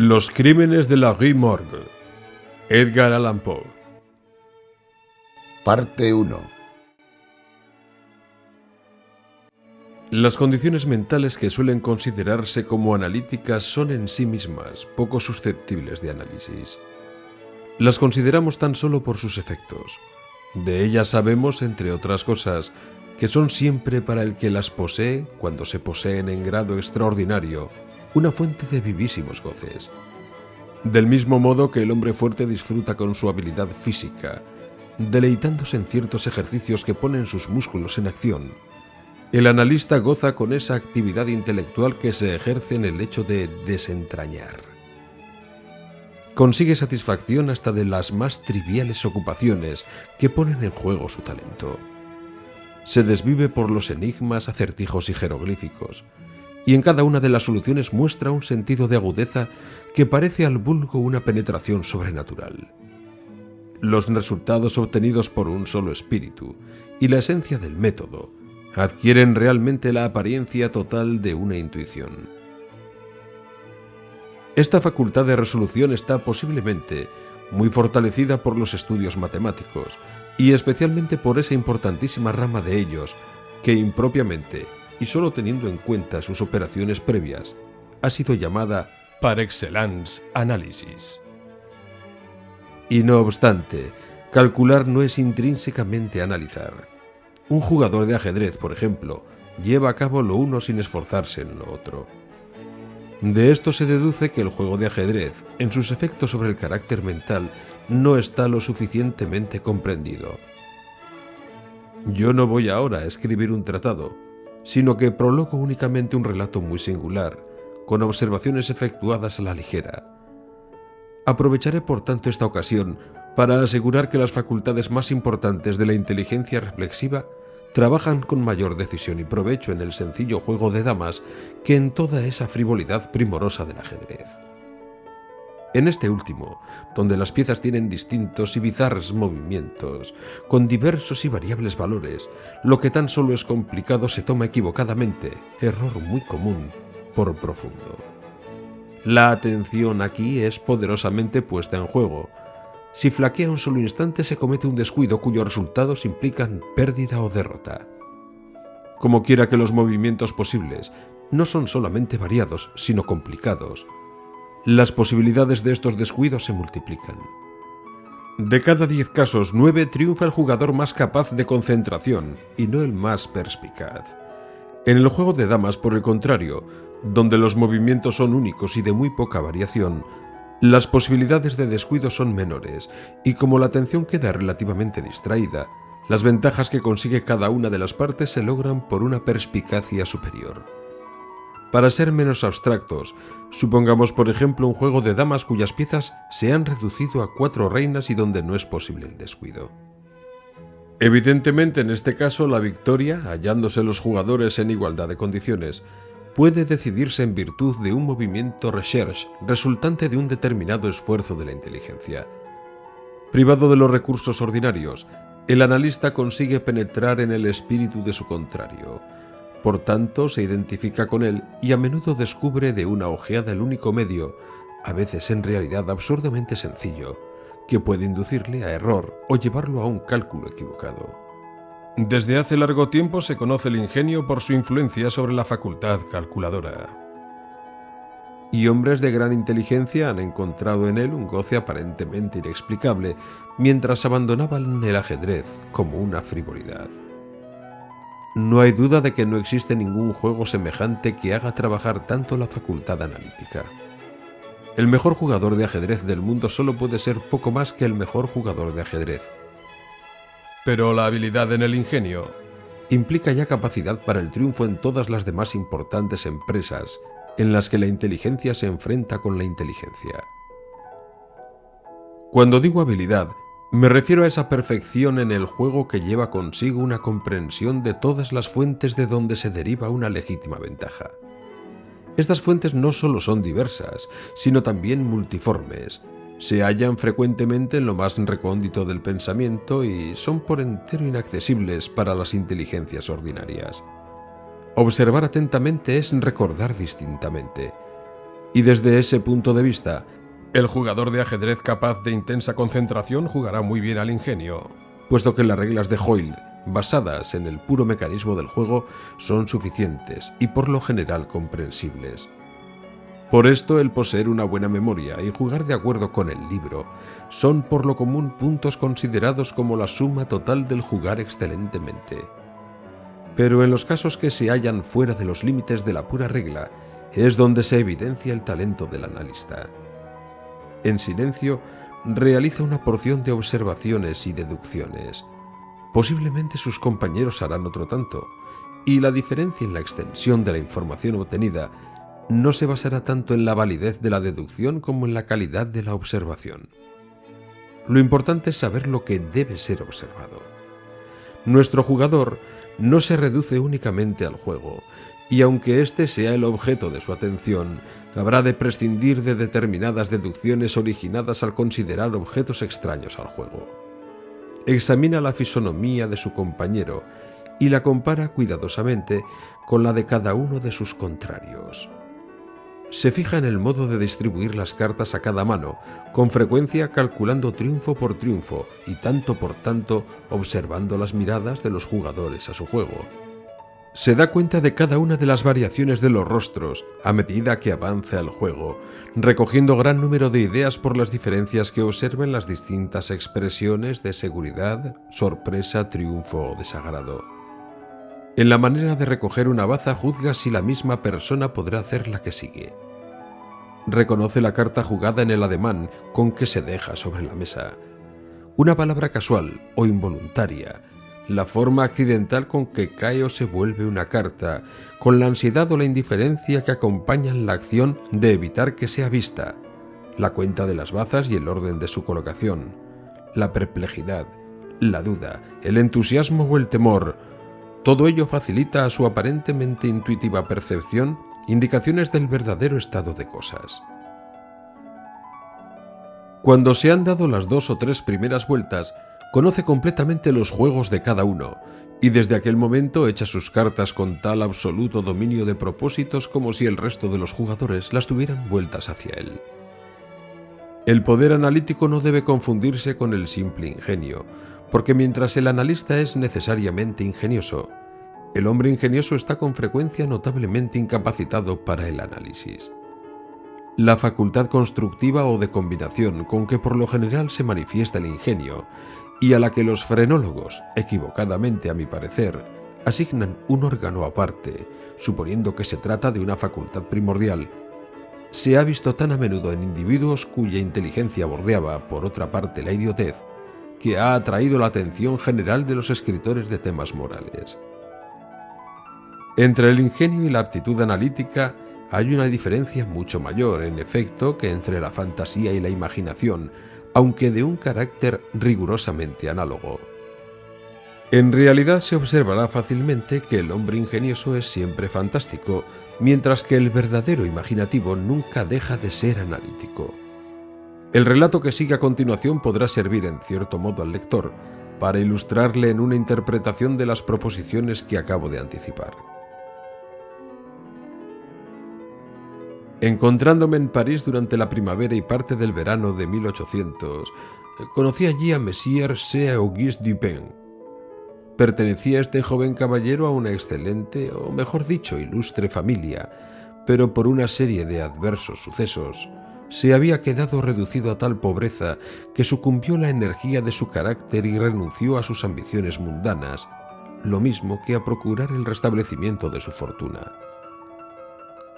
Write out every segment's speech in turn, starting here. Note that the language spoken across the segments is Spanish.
Los crímenes de la Rue Morgue. Edgar Allan Poe. Parte 1. Las condiciones mentales que suelen considerarse como analíticas son en sí mismas poco susceptibles de análisis. Las consideramos tan solo por sus efectos. De ellas sabemos, entre otras cosas, que son siempre para el que las posee, cuando se poseen en grado extraordinario, una fuente de vivísimos goces. Del mismo modo que el hombre fuerte disfruta con su habilidad física, deleitándose en ciertos ejercicios que ponen sus músculos en acción, el analista goza con esa actividad intelectual que se ejerce en el hecho de desentrañar. Consigue satisfacción hasta de las más triviales ocupaciones que ponen en juego su talento. Se desvive por los enigmas, acertijos y jeroglíficos, y en cada una de las soluciones muestra un sentido de agudeza que parece al vulgo una penetración sobrenatural. Los resultados obtenidos por un solo espíritu y la esencia del método adquieren realmente la apariencia total de una intuición. Esta facultad de resolución está posiblemente muy fortalecida por los estudios matemáticos y especialmente por esa importantísima rama de ellos que impropiamente, y solo teniendo en cuenta sus operaciones previas, ha sido llamada par excellence análisis. Y no obstante, calcular no es intrínsecamente analizar. Un jugador de ajedrez, por ejemplo, lleva a cabo lo uno sin esforzarse en lo otro. De esto se deduce que el juego de ajedrez, en sus efectos sobre el carácter mental, no está lo suficientemente comprendido. Yo no voy ahora a escribir un tratado, sino que prologo únicamente un relato muy singular, con observaciones efectuadas a la ligera. Aprovecharé por tanto esta ocasión para asegurar que las facultades más importantes de la inteligencia reflexiva trabajan con mayor decisión y provecho en el sencillo juego de damas que en toda esa frivolidad primorosa del ajedrez. En este último, donde las piezas tienen distintos y bizarros movimientos, con diversos y variables valores, lo que tan solo es complicado se toma equivocadamente, error muy común, por profundo. La atención aquí es poderosamente puesta en juego. Si flaquea un solo instante se comete un descuido cuyos resultados implican pérdida o derrota. Como quiera que los movimientos posibles no son solamente variados, sino complicados, las posibilidades de estos descuidos se multiplican. De cada 10 casos, 9 triunfa el jugador más capaz de concentración y no el más perspicaz. En el juego de damas, por el contrario, donde los movimientos son únicos y de muy poca variación, las posibilidades de descuido son menores y como la atención queda relativamente distraída, las ventajas que consigue cada una de las partes se logran por una perspicacia superior. Para ser menos abstractos, supongamos por ejemplo un juego de damas cuyas piezas se han reducido a 4 reinas y donde no es posible el descuido. Evidentemente en este caso la victoria, hallándose los jugadores en igualdad de condiciones, puede decidirse en virtud de un movimiento recherche resultante de un determinado esfuerzo de la inteligencia. Privado de los recursos ordinarios, el analista consigue penetrar en el espíritu de su contrario. Por tanto, se identifica con él y a menudo descubre de una ojeada el único medio, a veces en realidad absurdamente sencillo, que puede inducirle a error o llevarlo a un cálculo equivocado. Desde hace largo tiempo se conoce el ingenio por su influencia sobre la facultad calculadora. Y hombres de gran inteligencia han encontrado en él un goce aparentemente inexplicable, mientras abandonaban el ajedrez como una frivolidad. No hay duda de que no existe ningún juego semejante que haga trabajar tanto la facultad analítica. El mejor jugador de ajedrez del mundo solo puede ser poco más que el mejor jugador de ajedrez. Pero la habilidad en el ingenio implica ya capacidad para el triunfo en todas las demás importantes empresas en las que la inteligencia se enfrenta con la inteligencia. Cuando digo habilidad, me refiero a esa perfección en el juego que lleva consigo una comprensión de todas las fuentes de donde se deriva una legítima ventaja. Estas fuentes no solo son diversas, sino también multiformes. Se hallan frecuentemente en lo más recóndito del pensamiento y son por entero inaccesibles para las inteligencias ordinarias. Observar atentamente es recordar distintamente. Y desde ese punto de vista, el jugador de ajedrez capaz de intensa concentración jugará muy bien al ingenio, puesto que las reglas de Hoyle, basadas en el puro mecanismo del juego, son suficientes y por lo general comprensibles. Por esto, el poseer una buena memoria y jugar de acuerdo con el libro son por lo común puntos considerados como la suma total del jugar excelentemente. Pero en los casos que se hallan fuera de los límites de la pura regla, es donde se evidencia el talento del analista. En silencio, realiza una porción de observaciones y deducciones. Posiblemente sus compañeros harán otro tanto, y la diferencia en la extensión de la información obtenida no se basará tanto en la validez de la deducción como en la calidad de la observación. Lo importante es saber lo que debe ser observado. Nuestro jugador no se reduce únicamente al juego, y aunque éste sea el objeto de su atención, habrá de prescindir de determinadas deducciones originadas al considerar objetos extraños al juego. Examina la fisonomía de su compañero y la compara cuidadosamente con la de cada uno de sus contrarios. Se fija en el modo de distribuir las cartas a cada mano, con frecuencia calculando triunfo por triunfo y tanto por tanto observando las miradas de los jugadores a su juego. Se da cuenta de cada una de las variaciones de los rostros a medida que avanza el juego, recogiendo gran número de ideas por las diferencias que observa en las distintas expresiones de seguridad, sorpresa, triunfo o desagrado. En la manera de recoger una baza juzga si la misma persona podrá hacer la que sigue. Reconoce la carta jugada en el ademán con que se deja sobre la mesa. Una palabra casual o involuntaria, la forma accidental con que cae o se vuelve una carta, con la ansiedad o la indiferencia que acompañan la acción de evitar que sea vista, la cuenta de las bazas y el orden de su colocación, la perplejidad, la duda, el entusiasmo o el temor. Todo ello facilita a su aparentemente intuitiva percepción indicaciones del verdadero estado de cosas. Cuando se han dado las 2 o 3 primeras vueltas, conoce completamente los juegos de cada uno, y desde aquel momento echa sus cartas con tal absoluto dominio de propósitos como si el resto de los jugadores las tuvieran vueltas hacia él. El poder analítico no debe confundirse con el simple ingenio, porque mientras el analista es necesariamente ingenioso, el hombre ingenioso está con frecuencia notablemente incapacitado para el análisis. La facultad constructiva o de combinación con que por lo general se manifiesta el ingenio, y a la que los frenólogos, equivocadamente a mi parecer, asignan un órgano aparte, suponiendo que se trata de una facultad primordial, se ha visto tan a menudo en individuos cuya inteligencia bordeaba, por otra parte, la idiotez, que ha atraído la atención general de los escritores de temas morales. Entre el ingenio y la aptitud analítica hay una diferencia mucho mayor, en efecto, que entre la fantasía y la imaginación, aunque de un carácter rigurosamente análogo. En realidad se observará fácilmente que el hombre ingenioso es siempre fantástico, mientras que el verdadero imaginativo nunca deja de ser analítico. El relato que sigue a continuación podrá servir en cierto modo al lector para ilustrarle en una interpretación de las proposiciones que acabo de anticipar. Encontrándome en París durante la primavera y parte del verano de 1800, conocí allí a Messier C. Auguste Dupin. Pertenecía este joven caballero a una excelente, o mejor dicho, ilustre familia, pero por una serie de adversos sucesos, se había quedado reducido a tal pobreza que sucumbió la energía de su carácter y renunció a sus ambiciones mundanas, lo mismo que a procurar el restablecimiento de su fortuna.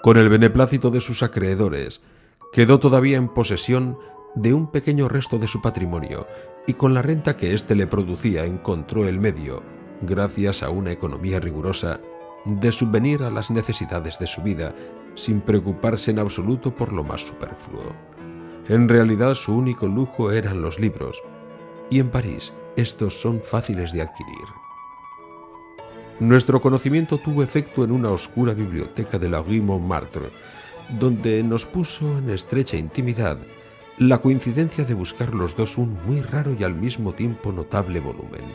Con el beneplácito de sus acreedores, quedó todavía en posesión de un pequeño resto de su patrimonio y con la renta que éste le producía encontró el medio, gracias a una economía rigurosa, de subvenir a las necesidades de su vida sin preocuparse en absoluto por lo más superfluo. En realidad su único lujo eran los libros, y en París estos son fáciles de adquirir. Nuestro conocimiento tuvo efecto en una oscura biblioteca de la Rue Montmartre, donde nos puso en estrecha intimidad la coincidencia de buscar los dos un muy raro y al mismo tiempo notable volumen.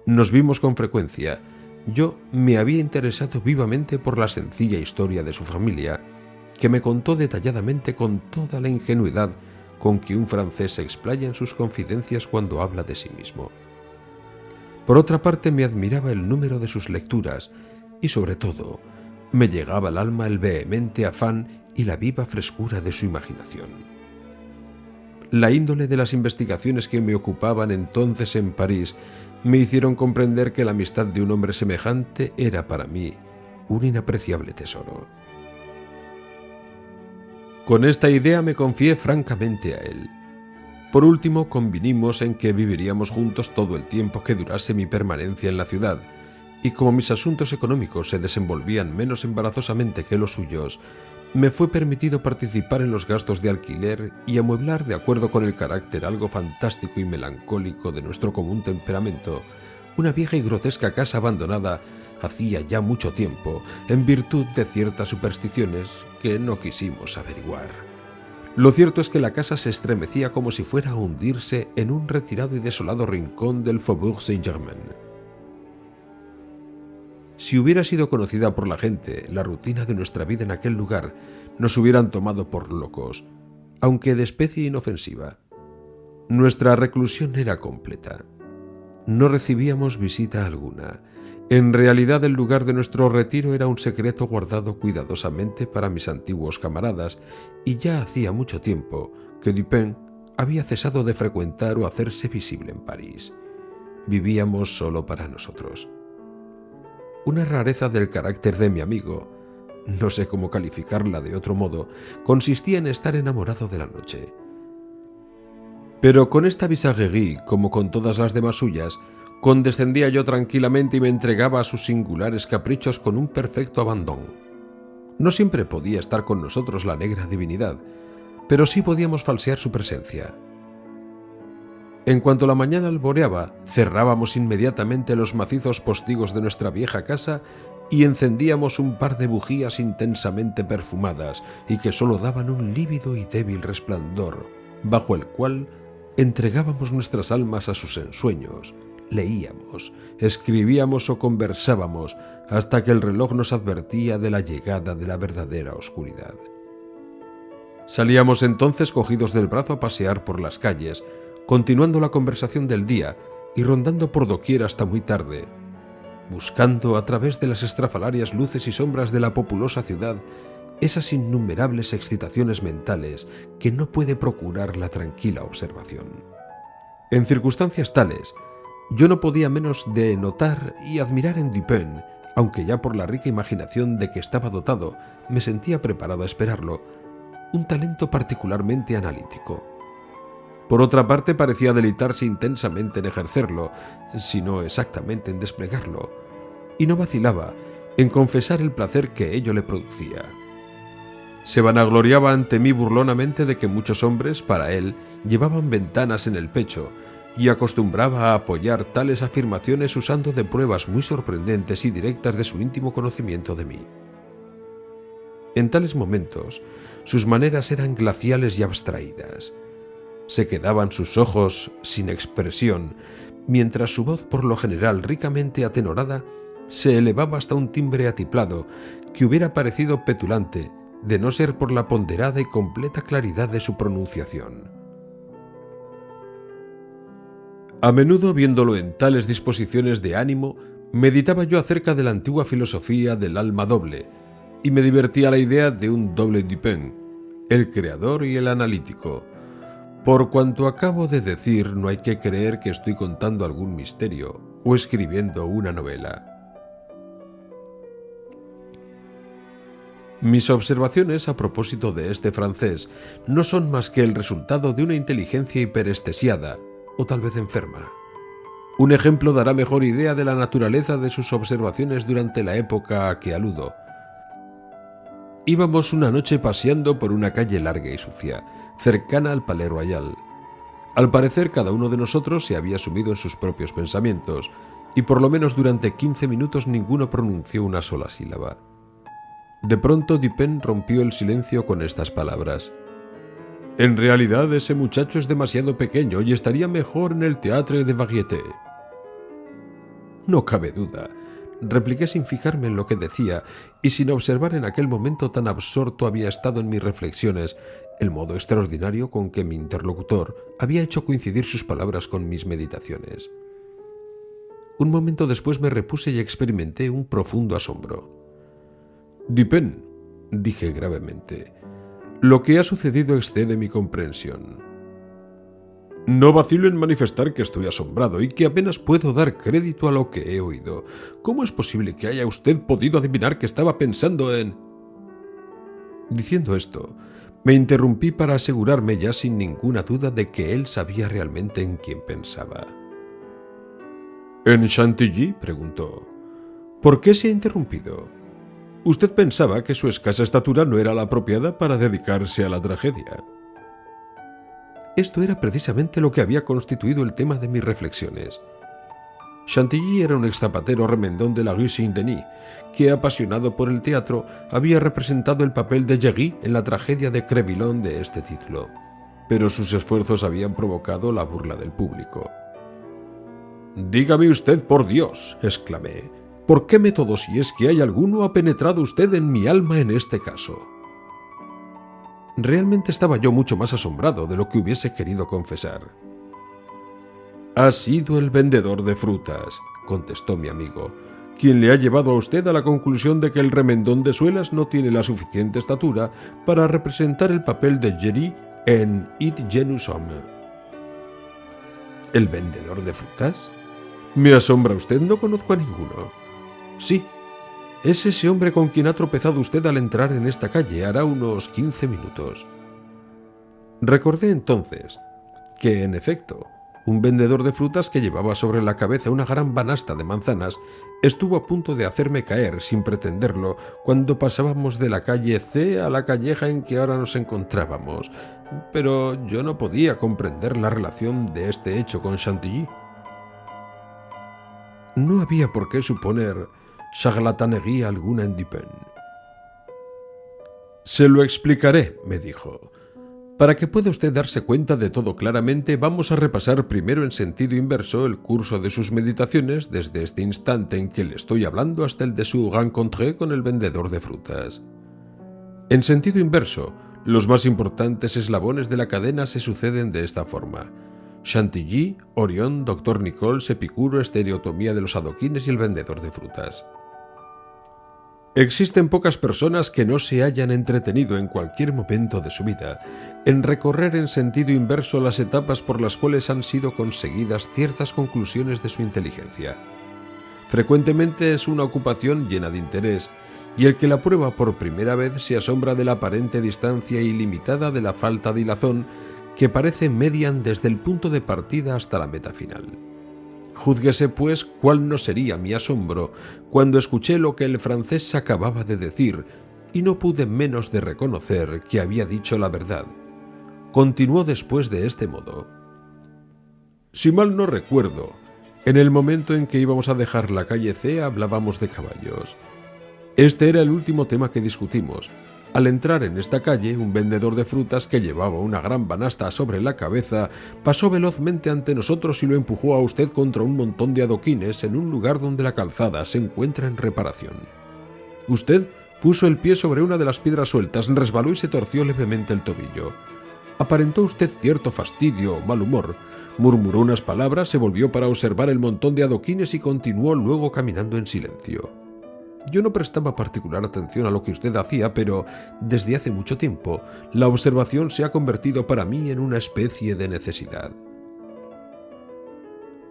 Nos vimos con frecuencia. Yo me había interesado vivamente por la sencilla historia de su familia, que me contó detalladamente con toda la ingenuidad con que un francés se explaya en sus confidencias cuando habla de sí mismo. Por otra parte, me admiraba el número de sus lecturas y, sobre todo, me llegaba al alma el vehemente afán y la viva frescura de su imaginación. La índole de las investigaciones que me ocupaban entonces en París me hicieron comprender que la amistad de un hombre semejante era para mí un inapreciable tesoro. Con esta idea me confié francamente a él. Por último, convinimos en que viviríamos juntos todo el tiempo que durase mi permanencia en la ciudad, y como mis asuntos económicos se desenvolvían menos embarazosamente que los suyos, me fue permitido participar en los gastos de alquiler y amueblar, de acuerdo con el carácter algo fantástico y melancólico de nuestro común temperamento, una vieja y grotesca casa abandonada hacía ya mucho tiempo, en virtud de ciertas supersticiones que no quisimos averiguar. Lo cierto es que la casa se estremecía como si fuera a hundirse en un retirado y desolado rincón del Faubourg Saint-Germain. Si hubiera sido conocida por la gente la rutina de nuestra vida en aquel lugar, nos hubieran tomado por locos, aunque de especie inofensiva. Nuestra reclusión era completa. No recibíamos visita alguna. En realidad, el lugar de nuestro retiro era un secreto guardado cuidadosamente para mis antiguos camaradas, y ya hacía mucho tiempo que Dupin había cesado de frecuentar o hacerse visible en París. Vivíamos solo para nosotros. Una rareza del carácter de mi amigo, no sé cómo calificarla de otro modo, consistía en estar enamorado de la noche. Pero con esta bizarrerie, como con todas las demás suyas, condescendía yo tranquilamente y me entregaba a sus singulares caprichos con un perfecto abandón. No siempre podía estar con nosotros la negra divinidad, pero sí podíamos falsear su presencia. En cuanto la mañana alboreaba, cerrábamos inmediatamente los macizos postigos de nuestra vieja casa y encendíamos un par de bujías intensamente perfumadas y que solo daban un lívido y débil resplandor, bajo el cual entregábamos nuestras almas a sus ensueños. Leíamos, escribíamos o conversábamos hasta que el reloj nos advertía de la llegada de la verdadera oscuridad. Salíamos entonces cogidos del brazo a pasear por las calles, continuando la conversación del día y rondando por doquier hasta muy tarde, buscando a través de las estrafalarias luces y sombras de la populosa ciudad esas innumerables excitaciones mentales que no puede procurar la tranquila observación. En circunstancias tales, yo no podía menos de notar y admirar en Dupin, aunque ya por la rica imaginación de que estaba dotado me sentía preparado a esperarlo, un talento particularmente analítico. Por otra parte, parecía deleitarse intensamente en ejercerlo, si no exactamente en desplegarlo, y no vacilaba en confesar el placer que ello le producía. Se vanagloriaba ante mí burlonamente de que muchos hombres, para él, llevaban ventanas en el pecho, y acostumbraba a apoyar tales afirmaciones usando de pruebas muy sorprendentes y directas de su íntimo conocimiento de mí. En tales momentos, sus maneras eran glaciales y abstraídas. Se quedaban sus ojos sin expresión, mientras su voz, por lo general ricamente atenorada, se elevaba hasta un timbre atiplado que hubiera parecido petulante, de no ser por la ponderada y completa claridad de su pronunciación. A menudo, viéndolo en tales disposiciones de ánimo, meditaba yo acerca de la antigua filosofía del alma doble, y me divertía la idea de un doble Dupin, el creador y el analítico. Por cuanto acabo de decir, no hay que creer que estoy contando algún misterio o escribiendo una novela. Mis observaciones a propósito de este francés no son más que el resultado de una inteligencia hiperestesiada, o tal vez enferma. Un ejemplo dará mejor idea de la naturaleza de sus observaciones durante la época a que aludo. Íbamos una noche paseando por una calle larga y sucia, cercana al Palais Royal. Al parecer, cada uno de nosotros se había sumido en sus propios pensamientos, y por lo menos durante 15 minutos ninguno pronunció una sola sílaba. De pronto Dupin rompió el silencio con estas palabras: «En realidad ese muchacho es demasiado pequeño y estaría mejor en el Théâtre des Variétés». No cabe duda, repliqué sin fijarme en lo que decía y sin observar en aquel momento tan absorto había estado en mis reflexiones el modo extraordinario con que mi interlocutor había hecho coincidir sus palabras con mis meditaciones. Un momento después me repuse y experimenté un profundo asombro. «Dupin», dije gravemente, «lo que ha sucedido excede mi comprensión. No vacilo en manifestar que estoy asombrado y que apenas puedo dar crédito a lo que he oído. ¿Cómo es posible que haya usted podido adivinar que estaba pensando en...?» Diciendo esto, me interrumpí para asegurarme ya sin ninguna duda de que él sabía realmente en quién pensaba. «¿En Chantilly?», preguntó. «¿Por qué se ha interrumpido? Usted pensaba que su escasa estatura no era la apropiada para dedicarse a la tragedia». Esto era precisamente lo que había constituido el tema de mis reflexiones. Chantilly era un ex-zapatero remendón de la rue Saint-Denis, que, apasionado por el teatro, había representado el papel de Jerry en la tragedia de Crevillon de este título. Pero sus esfuerzos habían provocado la burla del público. «Dígame usted, por Dios», exclamé, «¿por qué método, si es que hay alguno, ha penetrado usted en mi alma en este caso?» Realmente estaba yo mucho más asombrado de lo que hubiese querido confesar. «Ha sido el vendedor de frutas», contestó mi amigo, «quien le ha llevado a usted a la conclusión de que el remendón de suelas no tiene la suficiente estatura para representar el papel de Jerry en It Genus Homme». «¿El vendedor de frutas? Me asombra usted, no conozco a ninguno». «Sí, es ese hombre con quien ha tropezado usted al entrar en esta calle hará unos 15 minutos». Recordé entonces que, en efecto, un vendedor de frutas que llevaba sobre la cabeza una gran banasta de manzanas estuvo a punto de hacerme caer, sin pretenderlo, cuando pasábamos de la calle C a la calleja en que ahora nos encontrábamos, pero yo no podía comprender la relación de este hecho con Chantilly. No había por qué suponer charlatanería alguna en Dupin. «Se lo explicaré», me dijo. «Para que pueda usted darse cuenta de todo claramente, vamos a repasar primero en sentido inverso el curso de sus meditaciones desde este instante en que le estoy hablando hasta el de su rencontre con el vendedor de frutas. En sentido inverso, los más importantes eslabones de la cadena se suceden de esta forma: Chantilly, Orion, Dr. Nichols, Epicuro, estereotomía de los adoquines y el vendedor de frutas. Existen pocas personas que no se hayan entretenido en cualquier momento de su vida en recorrer en sentido inverso las etapas por las cuales han sido conseguidas ciertas conclusiones de su inteligencia. Frecuentemente es una ocupación llena de interés, y el que la prueba por primera vez se asombra de la aparente distancia ilimitada de la falta de hilazón que parece median desde el punto de partida hasta la meta final. Júzguese, pues, cuál no sería mi asombro cuando escuché lo que el francés acababa de decir, y no pude menos de reconocer que había dicho la verdad. Continuó después de este modo: «Si mal no recuerdo, en el momento en que íbamos a dejar la calle C hablábamos de caballos. Este era el último tema que discutimos. Al entrar en esta calle, un vendedor de frutas que llevaba una gran banasta sobre la cabeza pasó velozmente ante nosotros y lo empujó a usted contra un montón de adoquines en un lugar donde la calzada se encuentra en reparación. Usted puso el pie sobre una de las piedras sueltas, resbaló y se torció levemente el tobillo. Aparentó usted cierto fastidio o mal humor, murmuró unas palabras, se volvió para observar el montón de adoquines y continuó luego caminando en silencio. Yo no prestaba particular atención a lo que usted hacía, pero desde hace mucho tiempo la observación se ha convertido para mí en una especie de necesidad.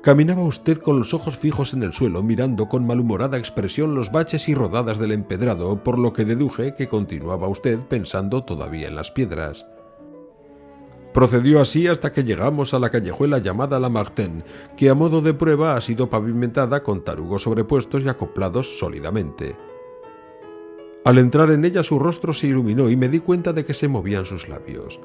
Caminaba usted con los ojos fijos en el suelo, mirando con malhumorada expresión los baches y rodadas del empedrado, por lo que deduje que continuaba usted pensando todavía en las piedras. Procedió así hasta que llegamos a la callejuela llamada Lamartine, que a modo de prueba ha sido pavimentada con tarugos sobrepuestos y acoplados sólidamente. Al entrar en ella su rostro se iluminó y me di cuenta de que se movían sus labios.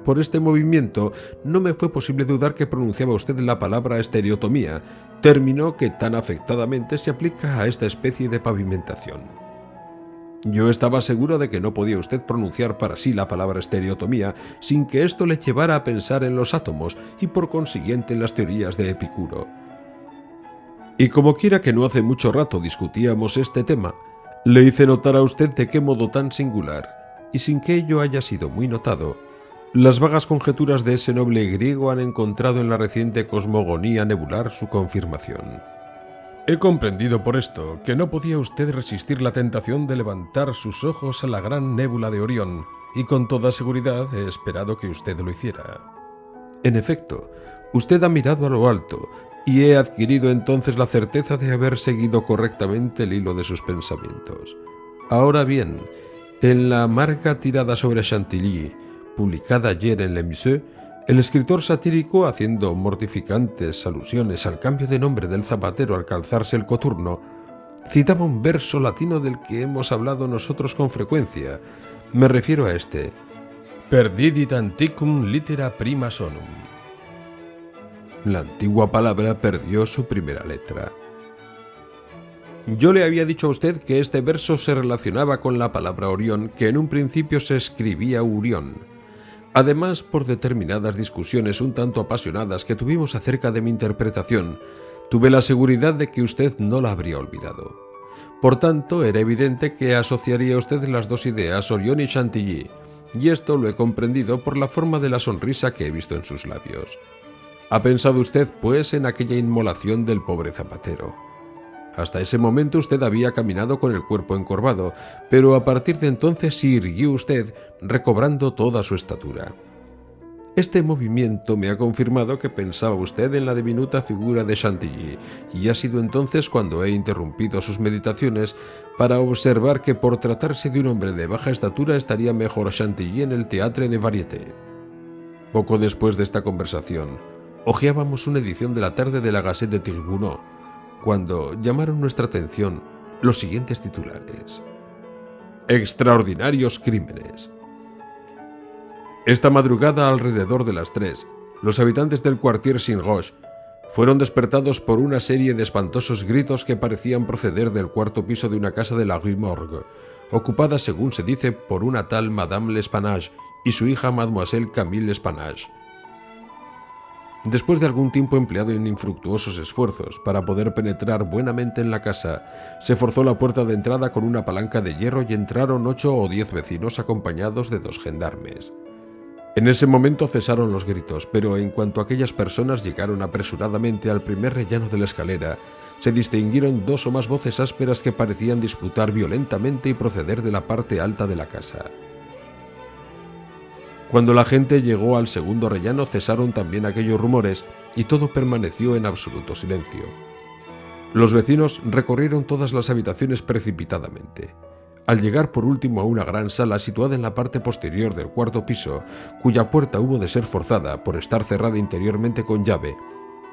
Por este movimiento no me fue posible dudar que pronunciaba usted la palabra estereotomía, término que tan afectadamente se aplica a esta especie de pavimentación. Yo estaba seguro de que no podía usted pronunciar para sí la palabra estereotomía sin que esto le llevara a pensar en los átomos y por consiguiente en las teorías de Epicuro. Y como quiera que no hace mucho rato discutíamos este tema, le hice notar a usted de qué modo tan singular, y sin que ello haya sido muy notado, las vagas conjeturas de ese noble griego han encontrado en la reciente cosmogonía nebular su confirmación. He comprendido por esto que no podía usted resistir la tentación de levantar sus ojos a la gran nébula de Orión, y con toda seguridad he esperado que usted lo hiciera. En efecto, usted ha mirado a lo alto, y he adquirido entonces la certeza de haber seguido correctamente el hilo de sus pensamientos. Ahora bien, en la amarga tirada sobre Chantilly, publicada ayer en Le Musée, el escritor satírico, haciendo mortificantes alusiones al cambio de nombre del zapatero al calzarse el coturno, citaba un verso latino del que hemos hablado nosotros con frecuencia. Me refiero a este: Perdidit antiquum litera prima sonum. La antigua palabra perdió su primera letra. Yo le había dicho a usted que este verso se relacionaba con la palabra Orión, que en un principio se escribía Urión. Además, por determinadas discusiones un tanto apasionadas que tuvimos acerca de mi interpretación, tuve la seguridad de que usted no la habría olvidado. Por tanto, era evidente que asociaría usted las dos ideas, Orión y Chantilly, y esto lo he comprendido por la forma de la sonrisa que he visto en sus labios. ¿Ha pensado usted, pues, en aquella inmolación del pobre zapatero? Hasta ese momento usted había caminado con el cuerpo encorvado, pero a partir de entonces se irguió usted, recobrando toda su estatura. Este movimiento me ha confirmado que pensaba usted en la diminuta figura de Chantilly, y ha sido entonces cuando he interrumpido sus meditaciones para observar que por tratarse de un hombre de baja estatura estaría mejor Chantilly en el Théâtre des Variétés. Poco después de esta conversación, hojeábamos una edición de la tarde de la Gazette des Tribunaux, cuando llamaron nuestra atención los siguientes titulares: Extraordinarios crímenes. Esta madrugada, alrededor de las 3, los habitantes del Quartier Saint-Roch fueron despertados por una serie de espantosos gritos que parecían proceder del cuarto piso de una casa de la Rue Morgue, ocupada, según se dice, por una tal Madame L'Espanage y su hija Mademoiselle Camille L'Espanage. Después de algún tiempo empleado en infructuosos esfuerzos para poder penetrar buenamente en la casa, se forzó la puerta de entrada con una palanca de hierro y entraron 8 o 10 vecinos acompañados de 2 gendarmes. En ese momento cesaron los gritos, pero en cuanto aquellas personas llegaron apresuradamente al primer rellano de la escalera, se distinguieron 2 o más voces ásperas que parecían disputar violentamente y proceder de la parte alta de la casa. Cuando la gente llegó al segundo rellano cesaron también aquellos rumores y todo permaneció en absoluto silencio. Los vecinos recorrieron todas las habitaciones precipitadamente. Al llegar por último a una gran sala situada en la parte posterior del cuarto piso, cuya puerta hubo de ser forzada por estar cerrada interiormente con llave,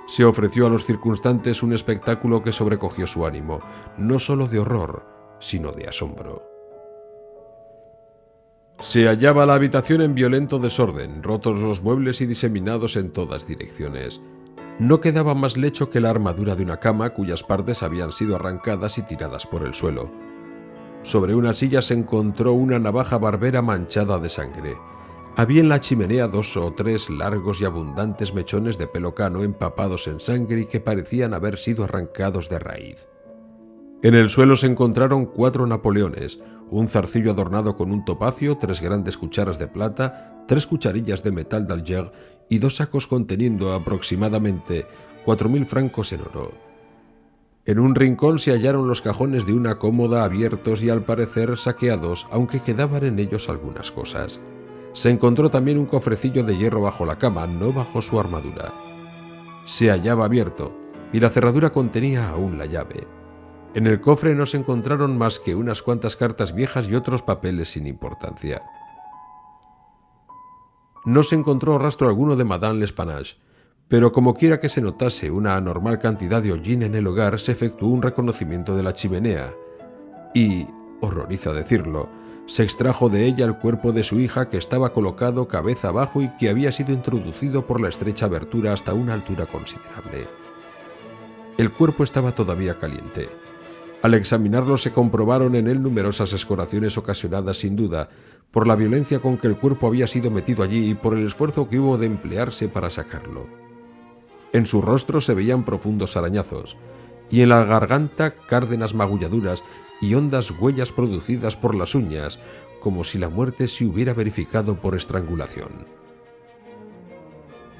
se ofreció a los circunstantes un espectáculo que sobrecogió su ánimo, no solo de horror, sino de asombro. Se hallaba la habitación en violento desorden, rotos los muebles y diseminados en todas direcciones. No quedaba más lecho que la armadura de una cama cuyas partes habían sido arrancadas y tiradas por el suelo. Sobre una silla se encontró una navaja barbera manchada de sangre. Había en la chimenea 2 o 3 largos y abundantes mechones de pelo cano empapados en sangre y que parecían haber sido arrancados de raíz. En el suelo se encontraron 4 napoleones, un zarcillo adornado con un topacio, 3 grandes cucharas de plata, 3 cucharillas de metal d'Alger y 2 sacos conteniendo aproximadamente 4.000 francos en oro. En un rincón se hallaron los cajones de una cómoda abiertos y al parecer saqueados, aunque quedaban en ellos algunas cosas. Se encontró también un cofrecillo de hierro bajo la cama, no bajo su armadura. Se hallaba abierto y la cerradura contenía aún la llave. En el cofre no se encontraron más que unas cuantas cartas viejas y otros papeles sin importancia. No se encontró rastro alguno de Madame L'Espanage, pero como quiera que se notase una anormal cantidad de hollín en el hogar, se efectuó un reconocimiento de la chimenea y, horroriza decirlo, se extrajo de ella el cuerpo de su hija que estaba colocado cabeza abajo y que había sido introducido por la estrecha abertura hasta una altura considerable. El cuerpo estaba todavía caliente. Al examinarlo se comprobaron en él numerosas escoraciones ocasionadas sin duda por la violencia con que el cuerpo había sido metido allí y por el esfuerzo que hubo de emplearse para sacarlo. En su rostro se veían profundos arañazos, y en la garganta cárdenas magulladuras y hondas huellas producidas por las uñas, como si la muerte se hubiera verificado por estrangulación.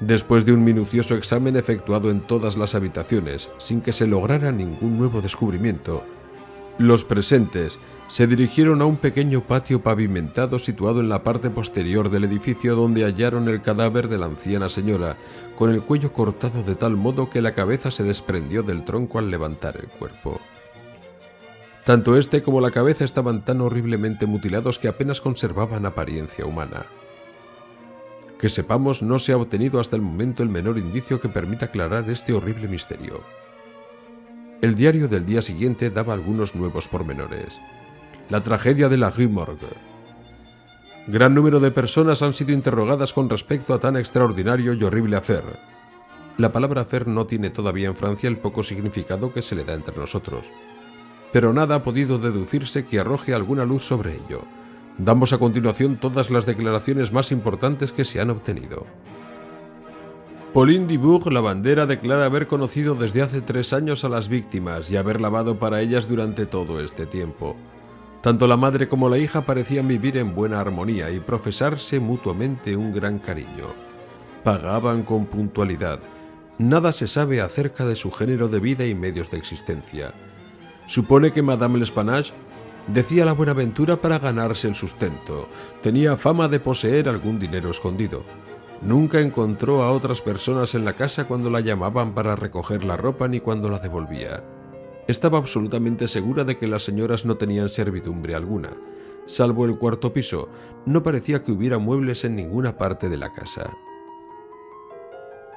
Después de un minucioso examen efectuado en todas las habitaciones, sin que se lograra ningún nuevo descubrimiento, los presentes se dirigieron a un pequeño patio pavimentado situado en la parte posterior del edificio, donde hallaron el cadáver de la anciana señora, con el cuello cortado de tal modo que la cabeza se desprendió del tronco al levantar el cuerpo. Tanto este como la cabeza estaban tan horriblemente mutilados que apenas conservaban apariencia humana. Que sepamos, no se ha obtenido hasta el momento el menor indicio que permita aclarar este horrible misterio. El diario del día siguiente daba algunos nuevos pormenores. La tragedia de la Rue Morgue. Gran número de personas han sido interrogadas con respecto a tan extraordinario y horrible affaire. La palabra affaire no tiene todavía en Francia el poco significado que se le da entre nosotros, pero nada ha podido deducirse que arroje alguna luz sobre ello. Damos a continuación todas las declaraciones más importantes que se han obtenido. Pauline Dubourg, lavandera, declara haber conocido desde hace 3 años a las víctimas y haber lavado para ellas durante todo este tiempo. Tanto la madre como la hija parecían vivir en buena armonía y profesarse mutuamente un gran cariño. Pagaban con puntualidad. Nada se sabe acerca de su género de vida y medios de existencia. Supone que Madame L'Espanache decía la buenaventura para ganarse el sustento. Tenía fama de poseer algún dinero escondido. Nunca encontró a otras personas en la casa cuando la llamaban para recoger la ropa ni cuando la devolvía. Estaba absolutamente segura de que las señoras no tenían servidumbre alguna. Salvo el cuarto piso, no parecía que hubiera muebles en ninguna parte de la casa.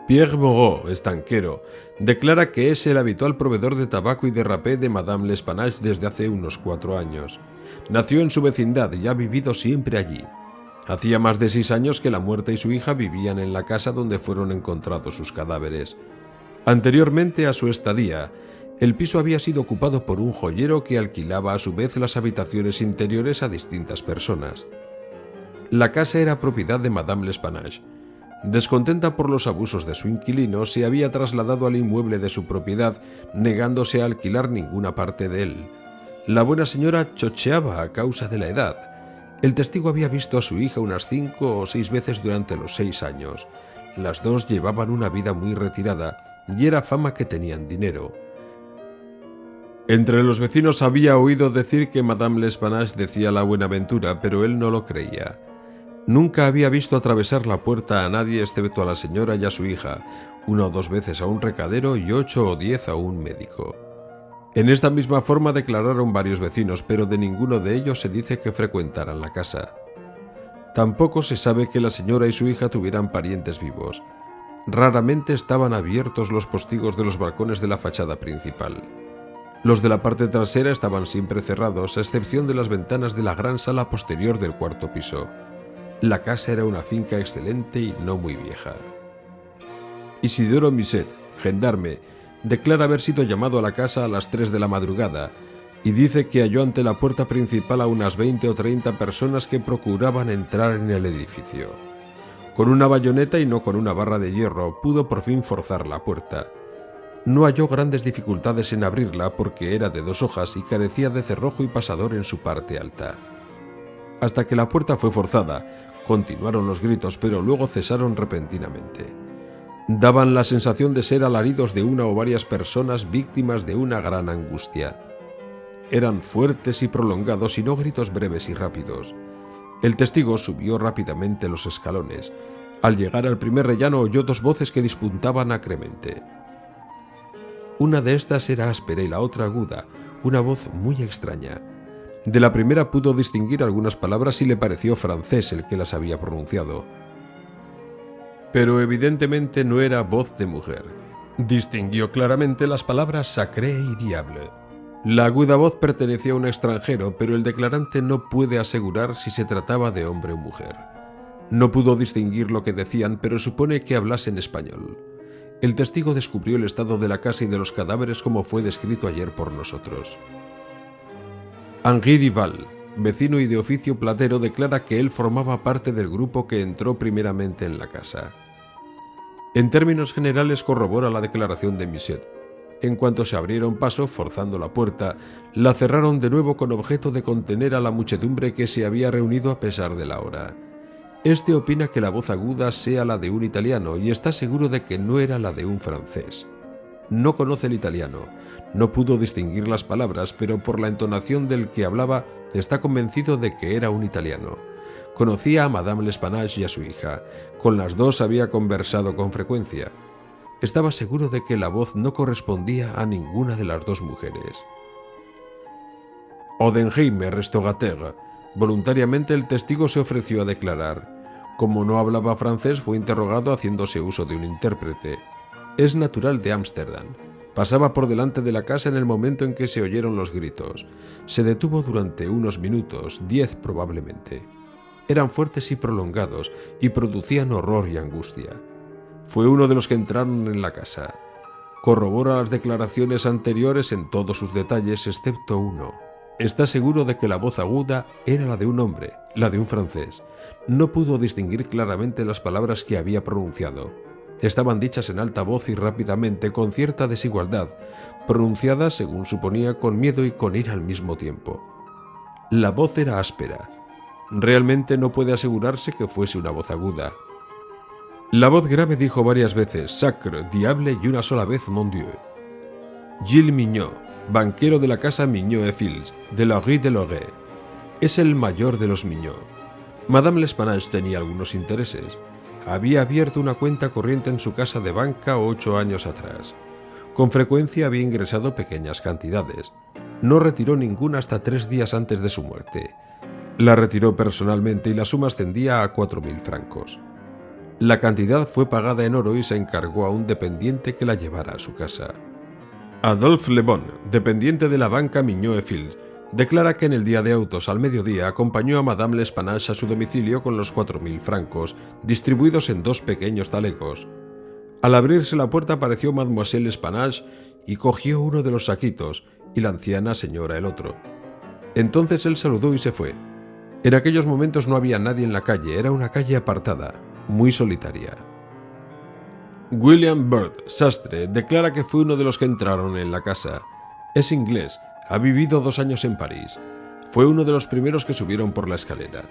Pierre Moreau, estanquero, declara que es el habitual proveedor de tabaco y de rapé de Madame L'Espanache desde hace unos 4 años. Nació en su vecindad y ha vivido siempre allí. Hacía más de 6 años que la muerta y su hija vivían en la casa donde fueron encontrados sus cadáveres. Anteriormente a su estadía, el piso había sido ocupado por un joyero que alquilaba a su vez las habitaciones interiores a distintas personas. La casa era propiedad de Madame L'Espanache. Descontenta por los abusos de su inquilino, se había trasladado al inmueble de su propiedad, negándose a alquilar ninguna parte de él. La buena señora chocheaba a causa de la edad. El testigo había visto a su hija unas 5 o 6 veces durante los 6 años. Las dos llevaban una vida muy retirada y era fama que tenían dinero. Entre los vecinos había oído decir que Madame L'Espanache decía la buenaventura, pero él no lo creía. Nunca había visto atravesar la puerta a nadie excepto a la señora y a su hija, 1 o 2 veces a un recadero y 8 o 10 a un médico. En esta misma forma declararon varios vecinos, pero de ninguno de ellos se dice que frecuentaran la casa. Tampoco se sabe que la señora y su hija tuvieran parientes vivos. Raramente estaban abiertos los postigos de los balcones de la fachada principal. Los de la parte trasera estaban siempre cerrados, a excepción de las ventanas de la gran sala posterior del cuarto piso. La casa era una finca excelente y no muy vieja. Isidoro Miset, gendarme, declara haber sido llamado a la casa a las 3 de la madrugada y dice que halló ante la puerta principal a unas 20 o 30 personas que procuraban entrar en el edificio. Con una bayoneta y no con una barra de hierro pudo por fin forzar la puerta. No halló grandes dificultades en abrirla porque era de 2 hojas y carecía de cerrojo y pasador en su parte alta. Hasta que la puerta fue forzada, continuaron los gritos, pero luego cesaron repentinamente. Daban la sensación de ser alaridos de una o varias personas víctimas de una gran angustia. Eran fuertes y prolongados y no gritos breves y rápidos. El testigo subió rápidamente los escalones. Al llegar al primer rellano oyó 2 voces que disputaban acremente. Una de estas era áspera y la otra aguda, una voz muy extraña. De la primera pudo distinguir algunas palabras y le pareció francés el que las había pronunciado. Pero evidentemente no era voz de mujer. Distinguió claramente las palabras sacré y diable. La aguda voz pertenecía a un extranjero, pero el declarante no puede asegurar si se trataba de hombre o mujer. No pudo distinguir lo que decían, pero supone que hablasen español. El testigo descubrió el estado de la casa y de los cadáveres como fue descrito ayer por nosotros. Henri Duval, vecino y de oficio platero, declara que él formaba parte del grupo que entró primeramente en la casa. En términos generales corrobora la declaración de Miset. En cuanto se abrieron paso, forzando la puerta, la cerraron de nuevo con objeto de contener a la muchedumbre que se había reunido a pesar de la hora. Este opina que la voz aguda sea la de un italiano y está seguro de que no era la de un francés. No conoce el italiano, no pudo distinguir las palabras, pero por la entonación del que hablaba está convencido de que era un italiano. Conocía a Madame L'Espanache y a su hija, con las dos había conversado con frecuencia. Estaba seguro de que la voz no correspondía a ninguna de las dos mujeres. Odenheimer Restaugateur. Voluntariamente el testigo se ofreció a declarar. Como no hablaba francés, fue interrogado haciéndose uso de un intérprete. Es natural de Ámsterdam. Pasaba por delante de la casa en el momento en que se oyeron los gritos. Se detuvo durante unos minutos, 10 probablemente. Eran fuertes y prolongados y producían horror y angustia. Fue uno de los que entraron en la casa. Corrobora las declaraciones anteriores en todos sus detalles excepto uno. Está seguro de que la voz aguda era la de un hombre, la de un francés. No pudo distinguir claramente las palabras que había pronunciado. Estaban dichas en alta voz y rápidamente, con cierta desigualdad, pronunciadas, según suponía, con miedo y con ira al mismo tiempo. La voz era áspera. Realmente no puede asegurarse que fuese una voz aguda. La voz grave dijo varias veces «Sacre, diable» y una sola vez «Mon Dieu». Gilles Mignot, banquero de la casa Mignot et Fils, de la Rue de Lorette. Es el mayor de los Mignot. Madame L'Espanache tenía algunos intereses. Había abierto una cuenta corriente en su casa de banca 8 años atrás. Con frecuencia había ingresado pequeñas cantidades. No retiró ninguna hasta 3 días antes de su muerte. La retiró personalmente y la suma ascendía a 4.000 francos. La cantidad fue pagada en oro y se encargó a un dependiente que la llevara a su casa. Adolphe Le Bon, dependiente de la banca Mignot et Fils, declara que en el día de autos al mediodía acompañó a Madame L'Espanache a su domicilio con los 4.000 francos, distribuidos en 2 pequeños talegos. Al abrirse la puerta apareció Mademoiselle L'Espanache y cogió uno de los saquitos, y la anciana señora el otro. Entonces él saludó y se fue. En aquellos momentos no había nadie en la calle, era una calle apartada, muy solitaria. William Bird, sastre, declara que fue uno de los que entraron en la casa. Es inglés, ha vivido 2 años en París. Fue uno de los primeros que subieron por la escalera.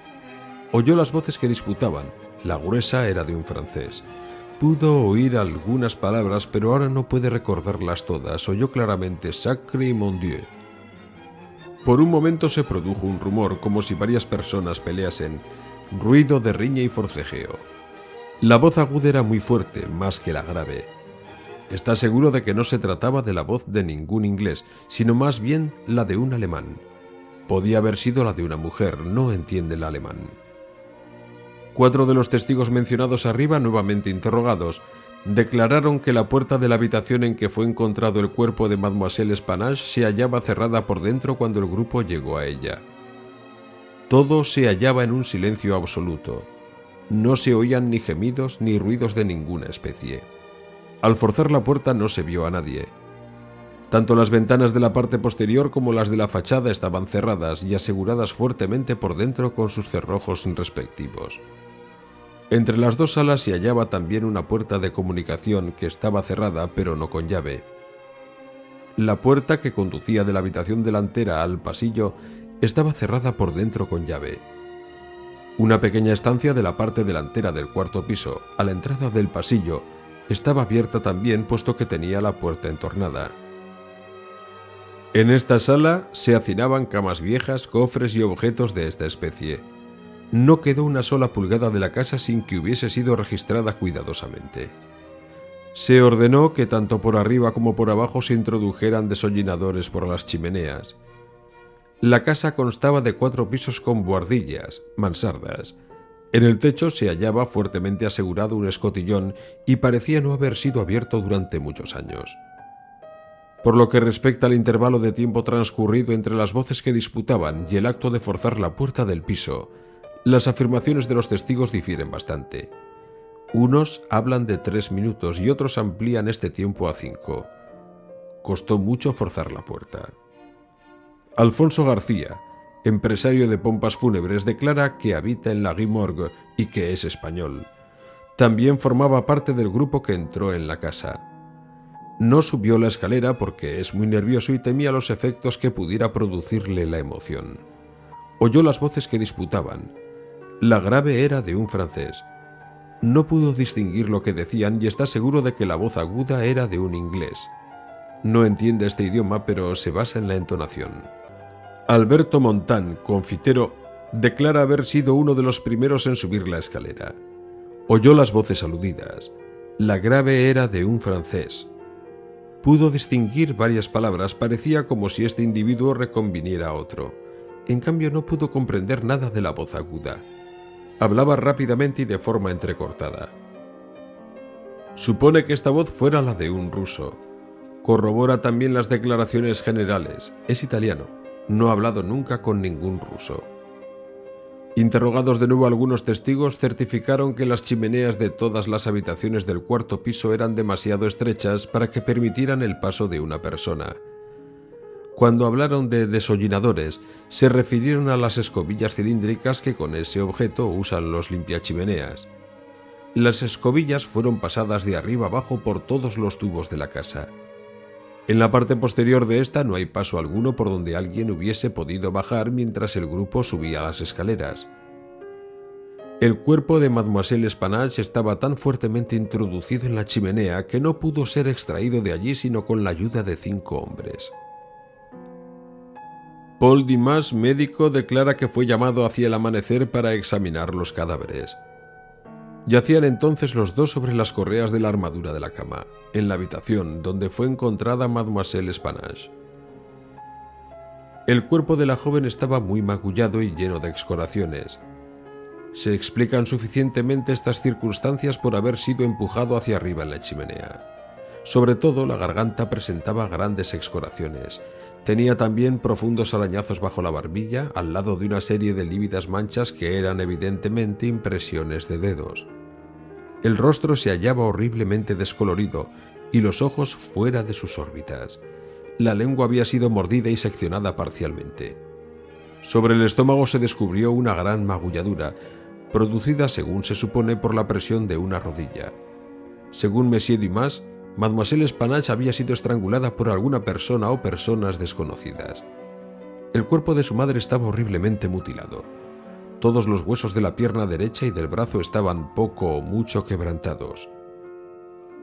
Oyó las voces que disputaban, la gruesa era de un francés. Pudo oír algunas palabras, pero ahora no puede recordarlas todas. Oyó claramente «Sacre y mon Dieu». Por un momento se produjo un rumor, como si varias personas peleasen, ruido de riña y forcejeo. La voz aguda era muy fuerte, más que la grave. Está seguro de que no se trataba de la voz de ningún inglés, sino más bien la de un alemán. Podía haber sido la de una mujer, no entiende el alemán. 4 de los testigos mencionados arriba, nuevamente interrogados, declararon que la puerta de la habitación en que fue encontrado el cuerpo de Mademoiselle L'Espanache se hallaba cerrada por dentro cuando el grupo llegó a ella. Todo se hallaba en un silencio absoluto. No se oían ni gemidos ni ruidos de ninguna especie. Al forzar la puerta no se vio a nadie. Tanto las ventanas de la parte posterior como las de la fachada estaban cerradas y aseguradas fuertemente por dentro con sus cerrojos respectivos. Entre las 2 salas se hallaba también una puerta de comunicación que estaba cerrada pero no con llave. La puerta que conducía de la habitación delantera al pasillo estaba cerrada por dentro con llave. Una pequeña estancia de la parte delantera del 4º piso, a la entrada del pasillo, estaba abierta también puesto que tenía la puerta entornada. En esta sala se hacinaban camas viejas, cofres y objetos de esta especie. No quedó una sola pulgada de la casa sin que hubiese sido registrada cuidadosamente. Se ordenó que tanto por arriba como por abajo se introdujeran desollinadores por las chimeneas. La casa constaba de 4 pisos con buhardillas, mansardas. En el techo se hallaba fuertemente asegurado un escotillón y parecía no haber sido abierto durante muchos años. Por lo que respecta al intervalo de tiempo transcurrido entre las voces que disputaban y el acto de forzar la puerta del piso, las afirmaciones de los testigos difieren bastante. Unos hablan de 3 minutos y otros amplían este tiempo a 5. Costó mucho forzar la puerta. Alfonso García, empresario de pompas fúnebres, declara que habita en la Rue Morgue y que es español. También formaba parte del grupo que entró en la casa. No subió la escalera porque es muy nervioso y temía los efectos que pudiera producirle la emoción. Oyó las voces que disputaban. La grave era de un francés. No pudo distinguir lo que decían y está seguro de que la voz aguda era de un inglés. No entiende este idioma, pero se basa en la entonación. Alberto Montán, confitero, declara haber sido uno de los primeros en subir la escalera. Oyó las voces aludidas. La grave era de un francés. Pudo distinguir varias palabras, parecía como si este individuo reconviniera a otro. En cambio, no pudo comprender nada de la voz aguda. Hablaba rápidamente y de forma entrecortada. Supone que esta voz fuera la de un ruso. Corrobora también las declaraciones generales. Es italiano. No ha hablado nunca con ningún ruso. Interrogados de nuevo algunos testigos, certificaron que las chimeneas de todas las habitaciones del cuarto piso eran demasiado estrechas para que permitieran el paso de una persona. Cuando hablaron de deshollinadores, se refirieron a las escobillas cilíndricas que con ese objeto usan los limpiachimeneas. Las escobillas fueron pasadas de arriba abajo por todos los tubos de la casa. En la parte posterior de esta no hay paso alguno por donde alguien hubiese podido bajar mientras el grupo subía las escaleras. El cuerpo de Mademoiselle Spanache estaba tan fuertemente introducido en la chimenea que no pudo ser extraído de allí sino con la ayuda de 5 hombres. Paul Dimas, médico, declara que fue llamado hacia el amanecer para examinar los cadáveres. Yacían entonces los dos sobre las correas de la armadura de la cama, en la habitación donde fue encontrada Mademoiselle Spanache. El cuerpo de la joven estaba muy magullado y lleno de excoriaciones. Se explican suficientemente estas circunstancias por haber sido empujado hacia arriba en la chimenea. Sobre todo, la garganta presentaba grandes excoriaciones. Tenía también profundos arañazos bajo la barbilla, al lado de una serie de lívidas manchas que eran evidentemente impresiones de dedos. El rostro se hallaba horriblemente descolorido y los ojos fuera de sus órbitas. La lengua había sido mordida y seccionada parcialmente. Sobre el estómago se descubrió una gran magulladura, producida según se supone por la presión de una rodilla. Según Monsieur Dumas, Mademoiselle Spanache había sido estrangulada por alguna persona o personas desconocidas. El cuerpo de su madre estaba horriblemente mutilado. Todos los huesos de la pierna derecha y del brazo estaban poco o mucho quebrantados.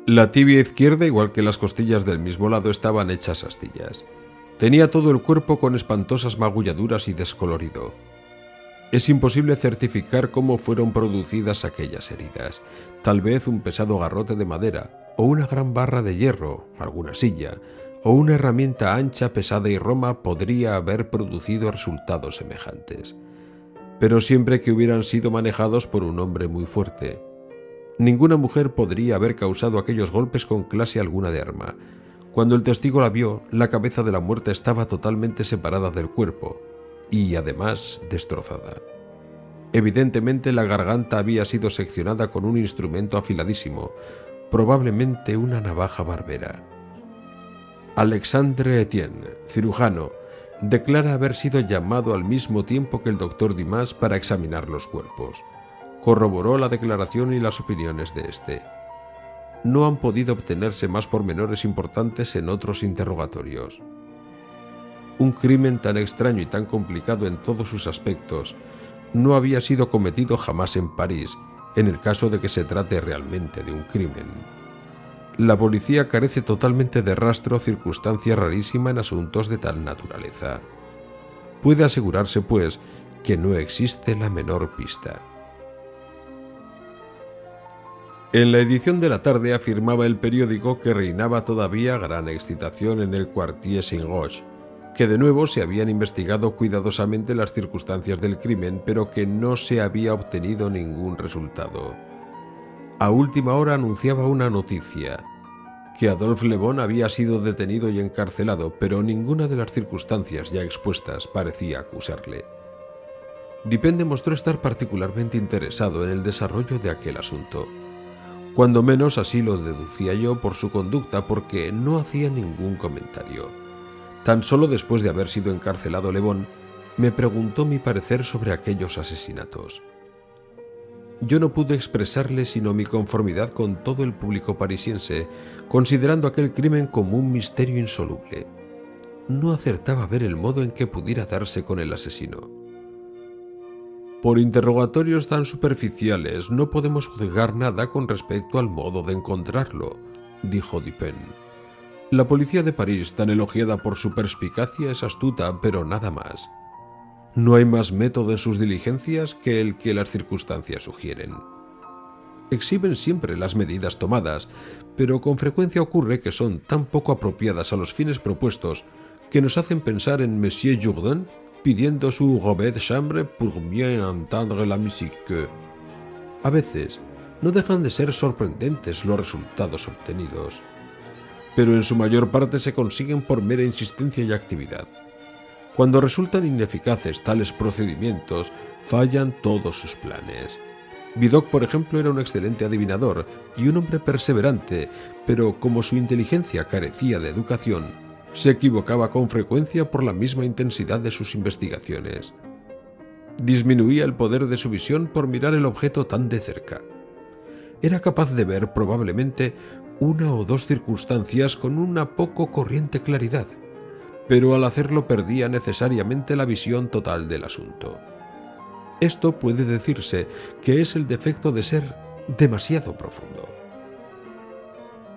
La tibia izquierda, igual que las costillas del mismo lado, estaban hechas astillas. Tenía todo el cuerpo con espantosas magulladuras y descolorido. Es imposible certificar cómo fueron producidas aquellas heridas. Tal vez un pesado garrote de madera, o una gran barra de hierro, alguna silla, o una herramienta ancha, pesada y roma podría haber producido resultados semejantes. Pero siempre que hubieran sido manejados por un hombre muy fuerte. Ninguna mujer podría haber causado aquellos golpes con clase alguna de arma. Cuando el testigo la vio, la cabeza de la muerta estaba totalmente separada del cuerpo, y además destrozada. Evidentemente la garganta había sido seccionada con un instrumento afiladísimo, probablemente una navaja barbera. Alexandre Etienne, cirujano, declara haber sido llamado al mismo tiempo que el doctor Dimas para examinar los cuerpos. Corroboró la declaración y las opiniones de este. No han podido obtenerse más pormenores importantes en otros interrogatorios. Un crimen tan extraño y tan complicado en todos sus aspectos no había sido cometido jamás en París, en el caso de que se trate realmente de un crimen. La policía carece totalmente de rastro, circunstancia rarísima en asuntos de tal naturaleza. Puede asegurarse, pues, que no existe la menor pista. En la edición de la tarde afirmaba el periódico que reinaba todavía gran excitación en el Quartier Saint-Roch, que de nuevo se habían investigado cuidadosamente las circunstancias del crimen, pero que no se había obtenido ningún resultado. A última hora anunciaba una noticia, que Adolphe Le Bon había sido detenido y encarcelado, pero ninguna de las circunstancias ya expuestas parecía acusarle. Dupin demostró estar particularmente interesado en el desarrollo de aquel asunto. Cuando menos así lo deducía yo por su conducta, porque no hacía ningún comentario. Tan solo después de haber sido encarcelado Le Bon, me preguntó mi parecer sobre aquellos asesinatos. Yo no pude expresarle sino mi conformidad con todo el público parisiense, considerando aquel crimen como un misterio insoluble. No acertaba a ver el modo en que pudiera darse con el asesino. Por interrogatorios tan superficiales no podemos juzgar nada con respecto al modo de encontrarlo, dijo Dupin. La policía de París, tan elogiada por su perspicacia, es astuta, pero nada más. No hay más método en sus diligencias que el que las circunstancias sugieren. Exhiben siempre las medidas tomadas, pero con frecuencia ocurre que son tan poco apropiadas a los fines propuestos que nos hacen pensar en Monsieur Jourdan pidiendo su robe de chambre pour bien entendre la musique. A veces, no dejan de ser sorprendentes los resultados obtenidos, pero en su mayor parte se consiguen por mera insistencia y actividad. Cuando resultan ineficaces tales procedimientos, fallan todos sus planes. Vidocq, por ejemplo, era un excelente adivinador y un hombre perseverante, pero como su inteligencia carecía de educación, se equivocaba con frecuencia por la misma intensidad de sus investigaciones. Disminuía el poder de su visión por mirar el objeto tan de cerca. Era capaz de ver, probablemente, una o dos circunstancias con una poco corriente claridad, pero al hacerlo perdía necesariamente la visión total del asunto. Esto puede decirse que es el defecto de ser demasiado profundo.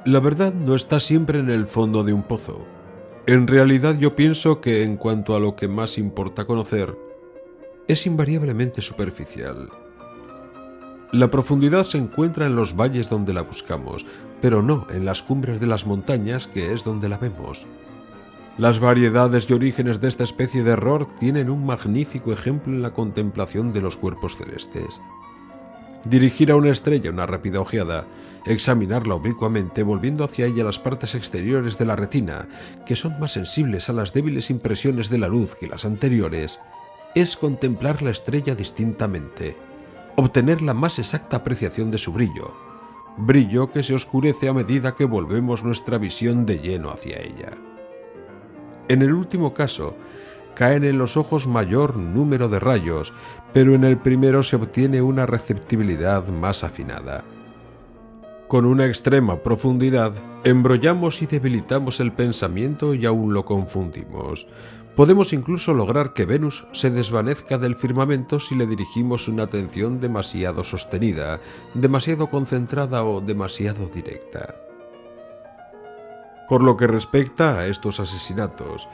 La verdad no está siempre en el fondo de un pozo. En realidad yo pienso que en cuanto a lo que más importa conocer, es invariablemente superficial. La profundidad se encuentra en los valles donde la buscamos, pero no en las cumbres de las montañas, que es donde la vemos. Las variedades y orígenes de esta especie de error tienen un magnífico ejemplo en la contemplación de los cuerpos celestes. Dirigir a una estrella una rápida ojeada, examinarla oblicuamente volviendo hacia ella las partes exteriores de la retina, que son más sensibles a las débiles impresiones de la luz que las anteriores, es contemplar la estrella distintamente, obtener la más exacta apreciación de su brillo que se oscurece a medida que volvemos nuestra visión de lleno hacia ella. En el último caso, caen en los ojos mayor número de rayos, pero en el primero se obtiene una receptibilidad más afinada. Con una extrema profundidad, embrollamos y debilitamos el pensamiento y aún lo confundimos. Podemos incluso lograr que Venus se desvanezca del firmamento si le dirigimos una atención demasiado sostenida, demasiado concentrada o demasiado directa. Por lo que respecta a estos asesinatos,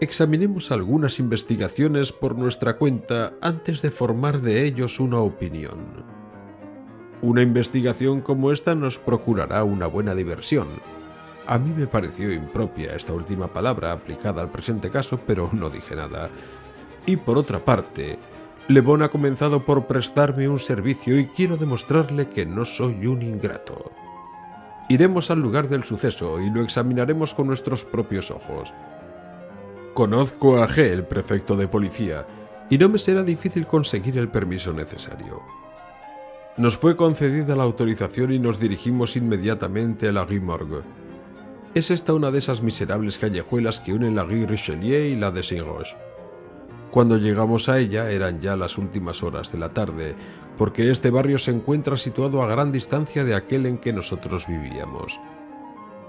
examinemos algunas investigaciones por nuestra cuenta antes de formar de ellos una opinión. Una investigación como esta nos procurará una buena diversión. A mí me pareció impropia esta última palabra aplicada al presente caso, pero no dije nada. Y por otra parte, Le Bon ha comenzado por prestarme un servicio y quiero demostrarle que no soy un ingrato. Iremos al lugar del suceso y lo examinaremos con nuestros propios ojos. Conozco a G, el prefecto de policía, y no me será difícil conseguir el permiso necesario. Nos fue concedida la autorización y nos dirigimos inmediatamente a la Rue Morgue. Es esta una de esas miserables callejuelas que unen la Rue Richelieu y la de Saint-Roch. Cuando llegamos a ella eran ya las últimas horas de la tarde, porque este barrio se encuentra situado a gran distancia de aquel en que nosotros vivíamos.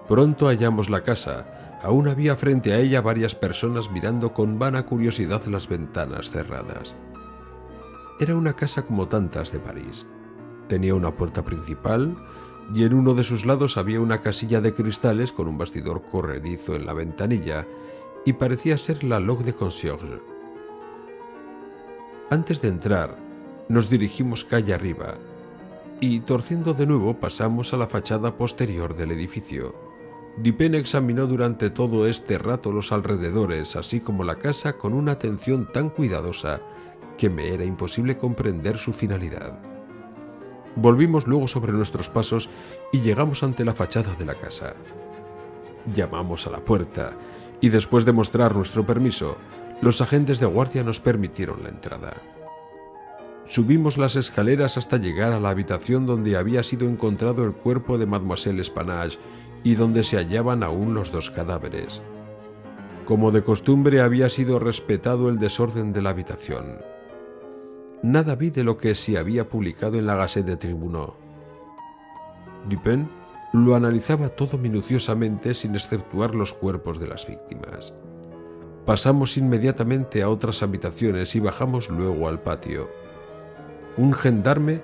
Pronto hallamos la casa. Aún había frente a ella varias personas mirando con vana curiosidad las ventanas cerradas. Era una casa como tantas de París. Tenía una puerta principal y en uno de sus lados había una casilla de cristales con un bastidor corredizo en la ventanilla y parecía ser la loge de concierge. Antes de entrar, nos dirigimos calle arriba y, torciendo de nuevo, pasamos a la fachada posterior del edificio. Dupin examinó durante todo este rato los alrededores, así como la casa, con una atención tan cuidadosa que me era imposible comprender su finalidad. Volvimos luego sobre nuestros pasos y llegamos ante la fachada de la casa. Llamamos a la puerta y, después de mostrar nuestro permiso, los agentes de guardia nos permitieron la entrada. Subimos las escaleras hasta llegar a la habitación donde había sido encontrado el cuerpo de Mademoiselle Espanage y donde se hallaban aún los dos cadáveres. Como de costumbre, había sido respetado el desorden de la habitación. nada vi de lo que se había publicado en la Gazette des Tribunaux. Dupin lo analizaba todo minuciosamente sin exceptuar los cuerpos de las víctimas. Pasamos inmediatamente a otras habitaciones y bajamos luego al patio. Un gendarme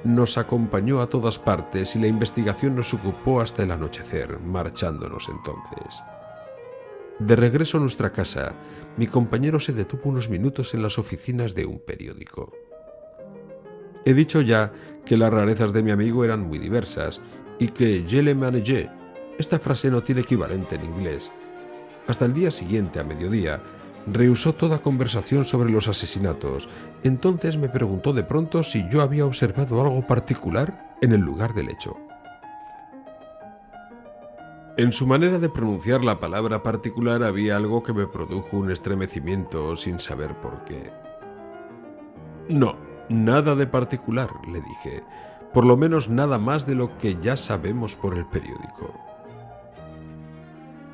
nos acompañó a todas partes y la investigación nos ocupó hasta el anochecer, marchándonos entonces. De regreso a nuestra casa, mi compañero se detuvo unos minutos en las oficinas de un periódico. He dicho ya que las rarezas de mi amigo eran muy diversas y que «je le manage», esta frase no tiene equivalente en inglés. Hasta el día siguiente, a mediodía, rehusó toda conversación sobre los asesinatos. Entonces me preguntó de pronto si yo había observado algo particular en el lugar del hecho. En su manera de pronunciar la palabra particular había algo que me produjo un estremecimiento sin saber por qué. «No, nada de particular», le dije. «Por lo menos nada más de lo que ya sabemos por el periódico».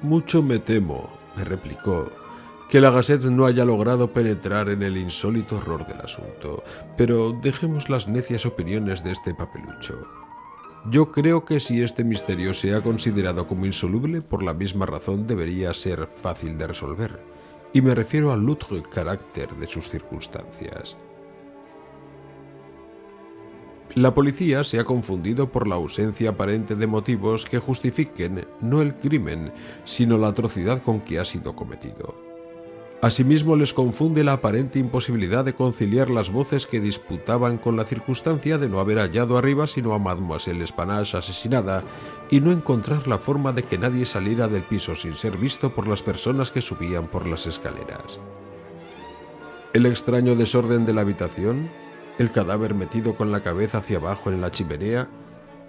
«Mucho me temo», me replicó, «que la Gazette no haya logrado penetrar en el insólito horror del asunto, pero dejemos las necias opiniones de este papelucho. Yo creo que si este misterio se ha considerado como insoluble, por la misma razón debería ser fácil de resolver, y me refiero al loutre carácter de sus circunstancias. La policía se ha confundido por la ausencia aparente de motivos que justifiquen no el crimen, sino la atrocidad con que ha sido cometido. Asimismo, les confunde la aparente imposibilidad de conciliar las voces que disputaban con la circunstancia de no haber hallado arriba sino a Mademoiselle Spanache asesinada y no encontrar la forma de que nadie saliera del piso sin ser visto por las personas que subían por las escaleras. El extraño desorden de la habitación, el cadáver metido con la cabeza hacia abajo en la chimenea,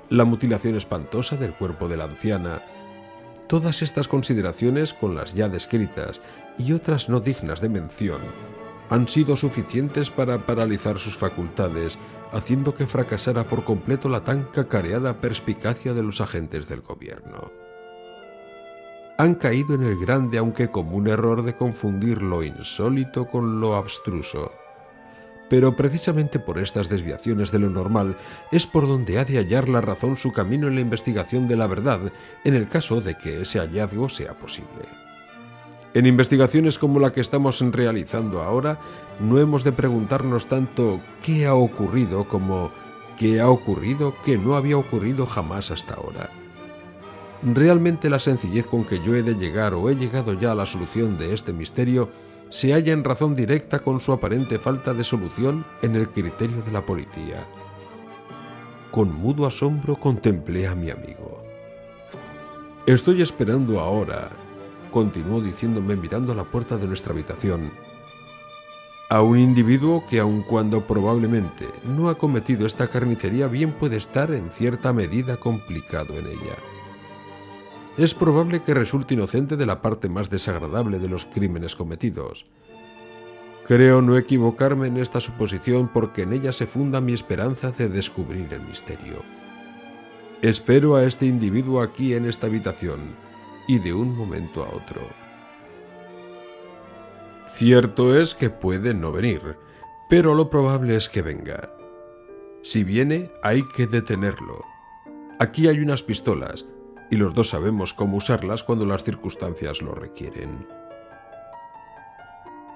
la mutilación espantosa del cuerpo de la anciana. Todas estas consideraciones, con las ya descritas y otras no dignas de mención, han sido suficientes para paralizar sus facultades, haciendo que fracasara por completo la tan cacareada perspicacia de los agentes del gobierno. Han caído en el grande aunque común error de confundir lo insólito con lo abstruso. Pero precisamente por estas desviaciones de lo normal es por donde ha de hallar la razón su camino en la investigación de la verdad, en el caso de que ese hallazgo sea posible. En investigaciones como la que estamos realizando ahora, no hemos de preguntarnos tanto ¿qué ha ocurrido? Como ¿qué ha ocurrido que no había ocurrido jamás hasta ahora? Realmente la sencillez con que yo he de llegar o he llegado ya a la solución de este misterio se halla en razón directa con su aparente falta de solución en el criterio de la policía. Con mudo asombro contemplé a mi amigo. «Estoy esperando ahora», continuó diciéndome mirando a la puerta de nuestra habitación, «a un individuo que, aun cuando probablemente no ha cometido esta carnicería, bien puede estar en cierta medida complicado en ella. Es probable que resulte inocente de la parte más desagradable de los crímenes cometidos. Creo no equivocarme en esta suposición porque en ella se funda mi esperanza de descubrir el misterio. Espero a este individuo aquí en esta habitación, y de un momento a otro. Cierto es que puede no venir, pero lo probable es que venga. Si viene, hay que detenerlo. Aquí hay unas pistolas, y los dos sabemos cómo usarlas cuando las circunstancias lo requieren».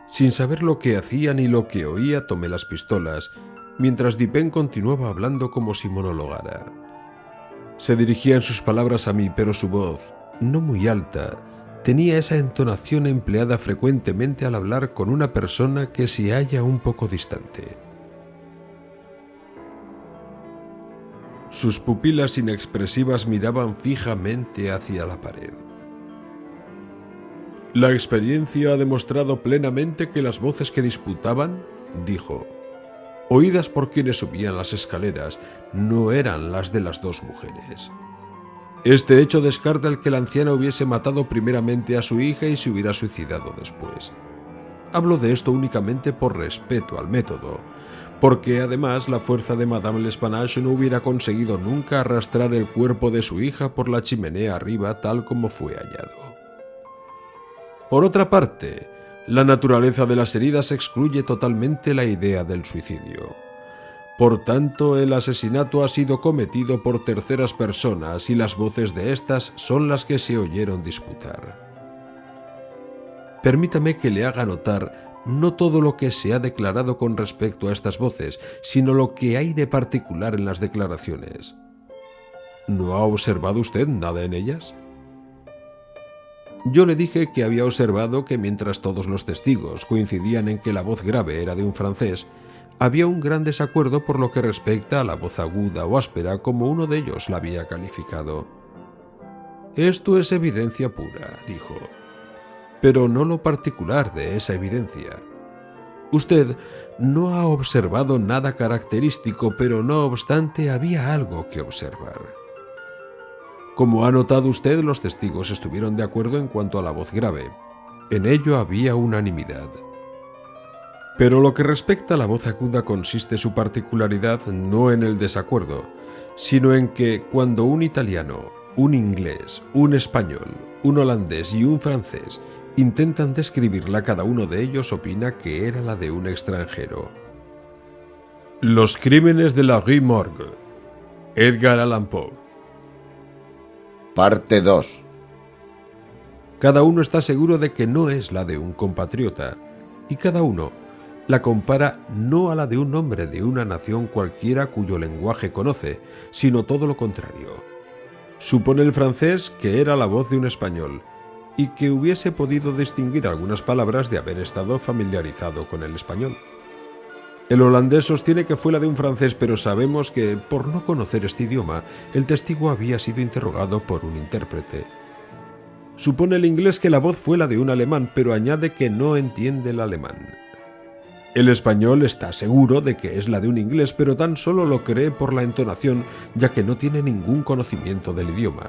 Sin saber lo que hacía ni lo que oía, tomé las pistolas, mientras Dupin continuaba hablando como si monologara. Se dirigían sus palabras a mí, pero su voz, no muy alta, tenía esa entonación empleada frecuentemente al hablar con una persona que se halla un poco distante. Sus pupilas inexpresivas miraban fijamente hacia la pared. «La experiencia ha demostrado plenamente que las voces que disputaban», dijo, «oídas por quienes subían las escaleras, no eran las de las dos mujeres. Este hecho descarta el que la anciana hubiese matado primeramente a su hija y se hubiera suicidado después. Hablo de esto únicamente por respeto al método, porque además la fuerza de Madame L'Espanache no hubiera conseguido nunca arrastrar el cuerpo de su hija por la chimenea arriba tal como fue hallado. Por otra parte, La naturaleza de las heridas excluye totalmente la idea del suicidio. Por tanto, el asesinato ha sido cometido por terceras personas y las voces de estas son las que se oyeron disputar. Permítame que le haga notar no todo lo que se ha declarado con respecto a estas voces, sino lo que hay de particular en las declaraciones. ¿No ha observado usted nada en ellas? Yo le dije que había observado que mientras todos los testigos coincidían en que la voz grave era de un francés, había un gran desacuerdo por lo que respecta a la voz aguda o áspera como uno de ellos la había calificado. Esto es evidencia pura, dijo, pero no lo particular de esa evidencia. Usted no ha observado nada característico, pero no obstante había algo que observar. Como ha notado usted, los testigos estuvieron de acuerdo en cuanto a la voz grave. En ello había unanimidad. Pero lo que respecta a la voz aguda consiste su particularidad no en el desacuerdo, sino en que cuando un italiano, un inglés, un español, un holandés y un francés intentan describirla, cada uno de ellos opina que era la de un extranjero. Los crímenes de la Rue Morgue. Edgar Allan Poe. Parte 2. Cada uno está seguro de que no es la de un compatriota, y cada uno la compara no a la de un hombre de una nación cualquiera cuyo lenguaje conoce, sino todo lo contrario. Supone el francés que era la voz de un español, y que hubiese podido distinguir algunas palabras de haber estado familiarizado con el español. El holandés sostiene que fue la de un francés, pero sabemos que, por no conocer este idioma, el testigo había sido interrogado por un intérprete. Supone el inglés que la voz fue la de un alemán, pero añade que no entiende el alemán. El español está seguro de que es la de un inglés, pero tan solo lo cree por la entonación, ya que no tiene ningún conocimiento del idioma.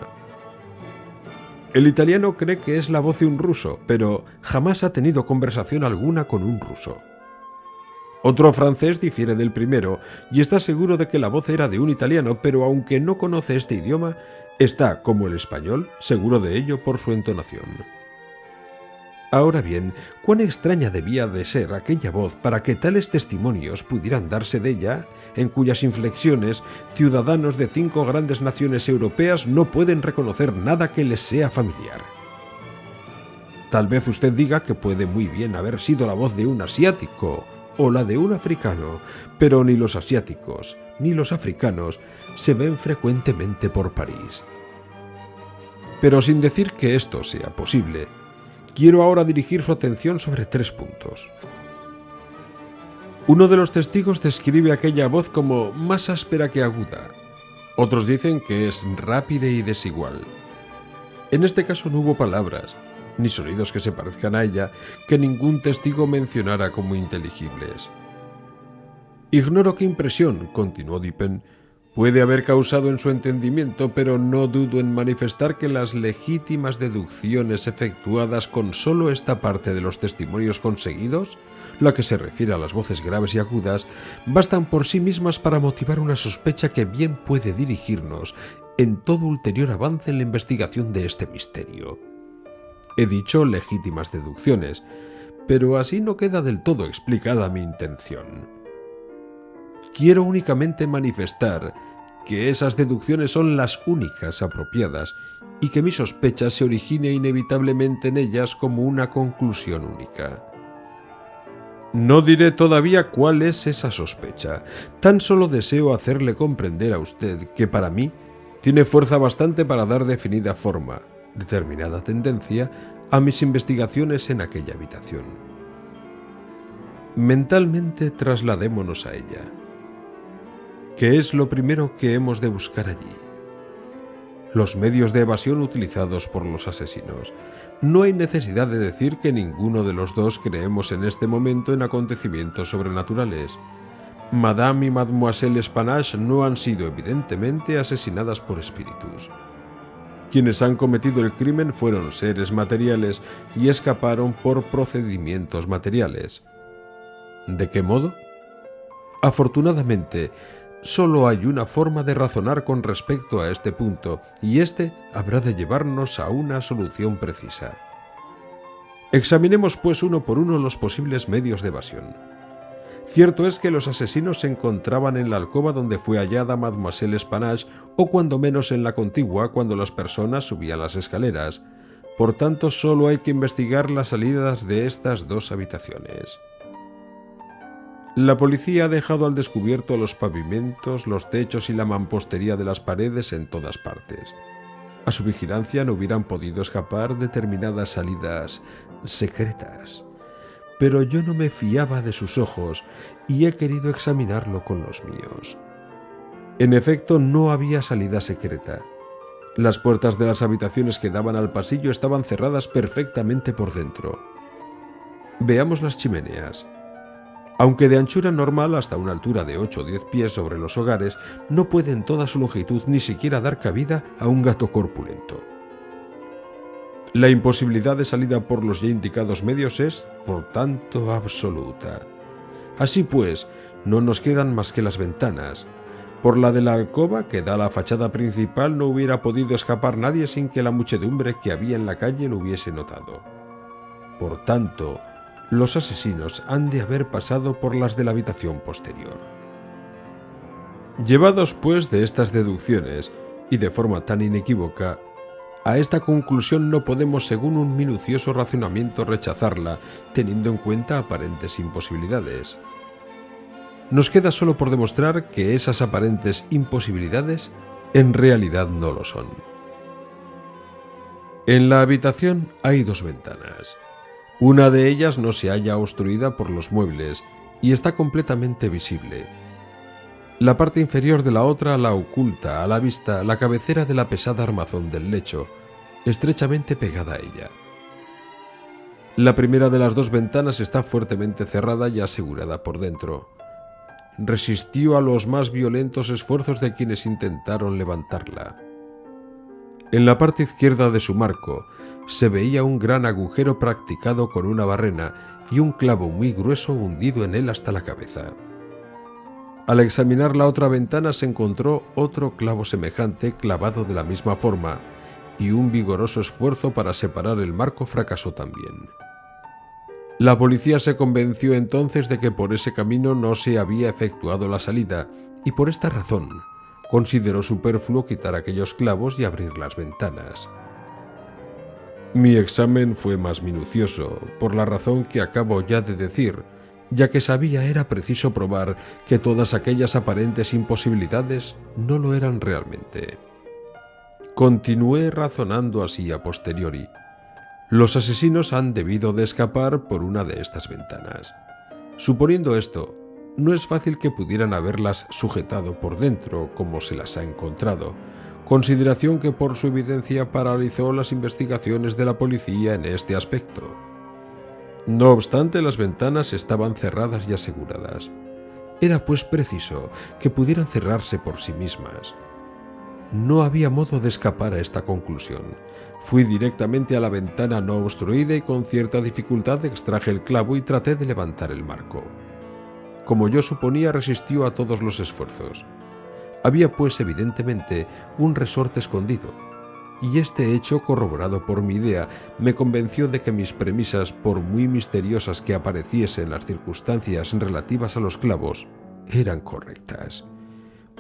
El italiano cree que es la voz de un ruso, pero jamás ha tenido conversación alguna con un ruso. Otro francés difiere del primero y está seguro de que la voz era de un italiano, pero aunque no conoce este idioma, está, como el español, seguro de ello por su entonación. Ahora bien, cuán extraña debía de ser aquella voz para que tales testimonios pudieran darse de ella, en cuyas inflexiones ciudadanos de 5 grandes naciones europeas no pueden reconocer nada que les sea familiar. Tal vez usted diga que puede muy bien haber sido la voz de un asiático o la de un africano, pero ni los asiáticos ni los africanos se ven frecuentemente por París. Pero sin decir que esto sea posible, quiero ahora dirigir su atención sobre 3 puntos. Uno de los testigos describe aquella voz como más áspera que aguda. Otros dicen que es rápida y desigual. En este caso no hubo palabras, ni sonidos que se parezcan a ella, que ningún testigo mencionara como inteligibles. Ignoro qué impresión, continuó Dupin, puede haber causado en su entendimiento, pero no dudo en manifestar que las legítimas deducciones efectuadas con solo esta parte de los testimonios conseguidos, la que se refiere a las voces graves y agudas, bastan por sí mismas para motivar una sospecha que bien puede dirigirnos en todo ulterior avance en la investigación de este misterio. He dicho legítimas deducciones, pero así no queda del todo explicada mi intención. Quiero únicamente manifestar que esas deducciones son las únicas apropiadas y que mi sospecha se origine inevitablemente en ellas como una conclusión única. No diré todavía cuál es esa sospecha, tan solo deseo hacerle comprender a usted que para mí tiene fuerza bastante para dar definida forma, determinada tendencia, a mis investigaciones en aquella habitación. Mentalmente trasladémonos a ella. ¿Qué es lo primero que hemos de buscar allí? Los medios de evasión utilizados por los asesinos. No hay necesidad de decir que ninguno de los dos creemos en este momento en acontecimientos sobrenaturales. Madame y Mademoiselle Spanache no han sido evidentemente asesinadas por espíritus. Quienes han cometido el crimen fueron seres materiales y escaparon por procedimientos materiales. ¿De qué modo? Afortunadamente, solo hay una forma de razonar con respecto a este punto, y este habrá de llevarnos a una solución precisa. Examinemos pues uno por uno los posibles medios de evasión. Cierto es que los asesinos se encontraban en la alcoba donde fue hallada Mademoiselle Spanache, o cuando menos en la contigua cuando las personas subían las escaleras. Por tanto, solo hay que investigar las salidas de estas dos habitaciones. La policía ha dejado al descubierto los pavimentos, los techos y la mampostería de las paredes en todas partes. A su vigilancia no hubieran podido escapar determinadas salidas secretas. Pero yo no me fiaba de sus ojos y he querido examinarlo con los míos. En efecto, no había salida secreta. Las puertas de las habitaciones que daban al pasillo estaban cerradas perfectamente por dentro. Veamos las chimeneas. Aunque de anchura normal hasta una altura de 8 o 10 pies sobre los hogares, no puede en toda su longitud ni siquiera dar cabida a un gato corpulento. La imposibilidad de salida por los ya indicados medios es, por tanto, absoluta. Así pues, no nos quedan más que las ventanas. Por la de la alcoba, que da a la fachada principal, no hubiera podido escapar nadie sin que la muchedumbre que había en la calle lo hubiese notado. Por tanto, los asesinos han de haber pasado por las de la habitación posterior. Llevados, pues, de estas deducciones, y de forma tan inequívoca, a esta conclusión no podemos, según un minucioso razonamiento, rechazarla, teniendo en cuenta aparentes imposibilidades. Nos queda solo por demostrar que esas aparentes imposibilidades en realidad no lo son. En la habitación hay dos ventanas. Una de ellas no se halla obstruida por los muebles y está completamente visible. La parte inferior de la otra la oculta a la vista la cabecera de la pesada armazón del lecho, estrechamente pegada a ella. La primera de las dos ventanas está fuertemente cerrada y asegurada por dentro. Resistió a los más violentos esfuerzos de quienes intentaron levantarla. En la parte izquierda de su marco se veía un gran agujero practicado con una barrena y un clavo muy grueso hundido en él hasta la cabeza. Al examinar la otra ventana se encontró otro clavo semejante clavado de la misma forma, y un vigoroso esfuerzo para separar el marco fracasó también. La policía se convenció entonces de que por ese camino no se había efectuado la salida, y por esta razón consideró superfluo quitar aquellos clavos y abrir las ventanas. Mi examen fue más minucioso, por la razón que acabo ya de decir, ya que sabía era preciso probar que todas aquellas aparentes imposibilidades no lo eran realmente. Continué razonando así a posteriori. Los asesinos han debido de escapar por una de estas ventanas. Suponiendo esto, no es fácil que pudieran haberlas sujetado por dentro como se las ha encontrado, consideración que por su evidencia paralizó las investigaciones de la policía en este aspecto. No obstante, las ventanas estaban cerradas y aseguradas. Era pues preciso que pudieran cerrarse por sí mismas. No había modo de escapar a esta conclusión. Fui directamente a la ventana no obstruida y con cierta dificultad extraje el clavo y traté de levantar el marco. Como yo suponía, resistió a todos los esfuerzos. Había pues evidentemente un resorte escondido, y este hecho, corroborado por mi idea, me convenció de que mis premisas, por muy misteriosas que apareciesen las circunstancias relativas a los clavos, eran correctas.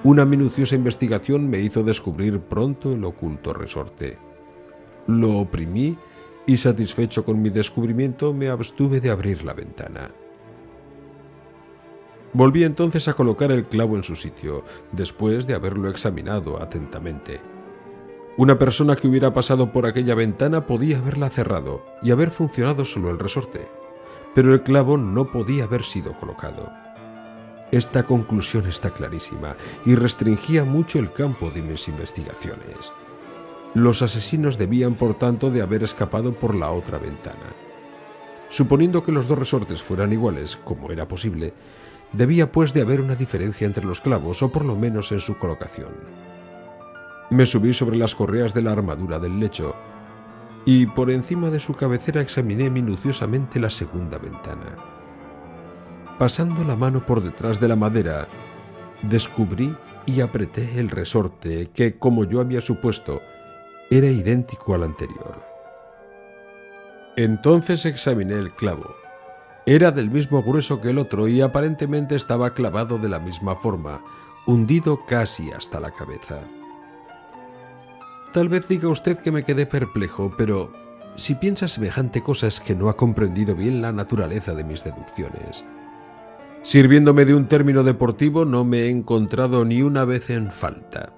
Una minuciosa investigación me hizo descubrir pronto el oculto resorte. Lo oprimí y, satisfecho con mi descubrimiento, me abstuve de abrir la ventana. Volví entonces a colocar el clavo en su sitio, después de haberlo examinado atentamente. Una persona que hubiera pasado por aquella ventana podía haberla cerrado y haber funcionado solo el resorte, pero el clavo no podía haber sido colocado. Esta conclusión está clarísima y restringía mucho el campo de mis investigaciones. Los asesinos debían, por tanto, de haber escapado por la otra ventana. Suponiendo que los dos resortes fueran iguales, como era posible, debía pues de haber una diferencia entre los clavos, o por lo menos en su colocación. Me subí sobre las correas de la armadura del lecho y por encima de su cabecera examiné minuciosamente la segunda ventana. Pasando la mano por detrás de la madera, descubrí y apreté el resorte que, como yo había supuesto, era idéntico al anterior. Entonces examiné el clavo. Era del mismo grueso que el otro y aparentemente estaba clavado de la misma forma, hundido casi hasta la cabeza. Tal vez diga usted que me quedé perplejo, pero si piensa semejante cosa es que no ha comprendido bien la naturaleza de mis deducciones. Sirviéndome de un término deportivo, no me he encontrado ni una vez en falta.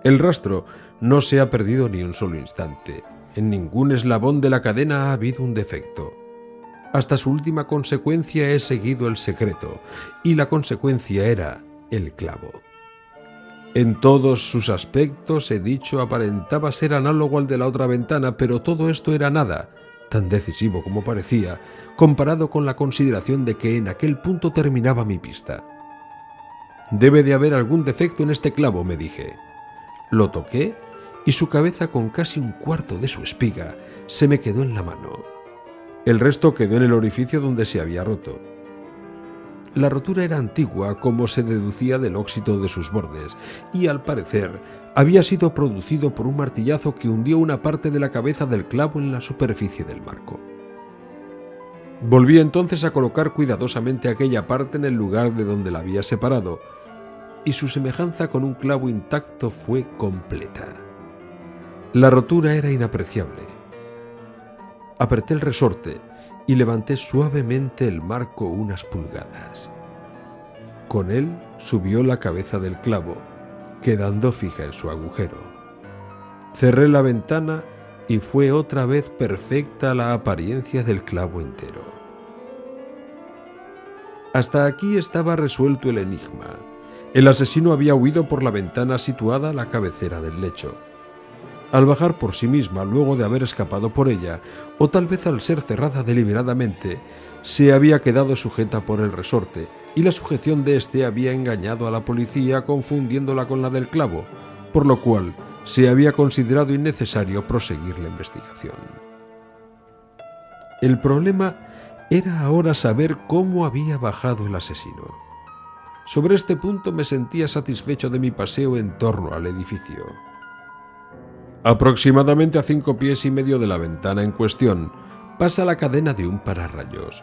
El rastro no se ha perdido ni un solo instante. En ningún eslabón de la cadena ha habido un defecto. Hasta su última consecuencia he seguido el secreto, y la consecuencia era el clavo. En todos sus aspectos, he dicho, aparentaba ser análogo al de la otra ventana, pero todo esto era nada, tan decisivo como parecía, comparado con la consideración de que en aquel punto terminaba mi pista. Debe de haber algún defecto en este clavo, me dije. Lo toqué y su cabeza, con casi un cuarto de su espiga, se me quedó en la mano. El resto quedó en el orificio donde se había roto. La rotura era antigua, como se deducía del óxido de sus bordes, y al parecer había sido producido por un martillazo que hundió una parte de la cabeza del clavo en la superficie del marco. Volví entonces a colocar cuidadosamente aquella parte en el lugar de donde la había separado, y su semejanza con un clavo intacto fue completa. La rotura era inapreciable. Apreté el resorte y levanté suavemente el marco unas pulgadas. Con él subió la cabeza del clavo, quedando fija en su agujero. Cerré la ventana y fue otra vez perfecta la apariencia del clavo entero. Hasta aquí estaba resuelto el enigma. El asesino había huido por la ventana situada a la cabecera del lecho. Al bajar por sí misma luego de haber escapado por ella, o tal vez al ser cerrada deliberadamente, se había quedado sujeta por el resorte, y la sujeción de éste había engañado a la policía confundiéndola con la del clavo, por lo cual se había considerado innecesario proseguir la investigación. El problema era ahora saber cómo había bajado el asesino. Sobre este punto me sentía satisfecho de mi paseo en torno al edificio. Aproximadamente a 5 pies y medio de la ventana en cuestión pasa la cadena de un pararrayos.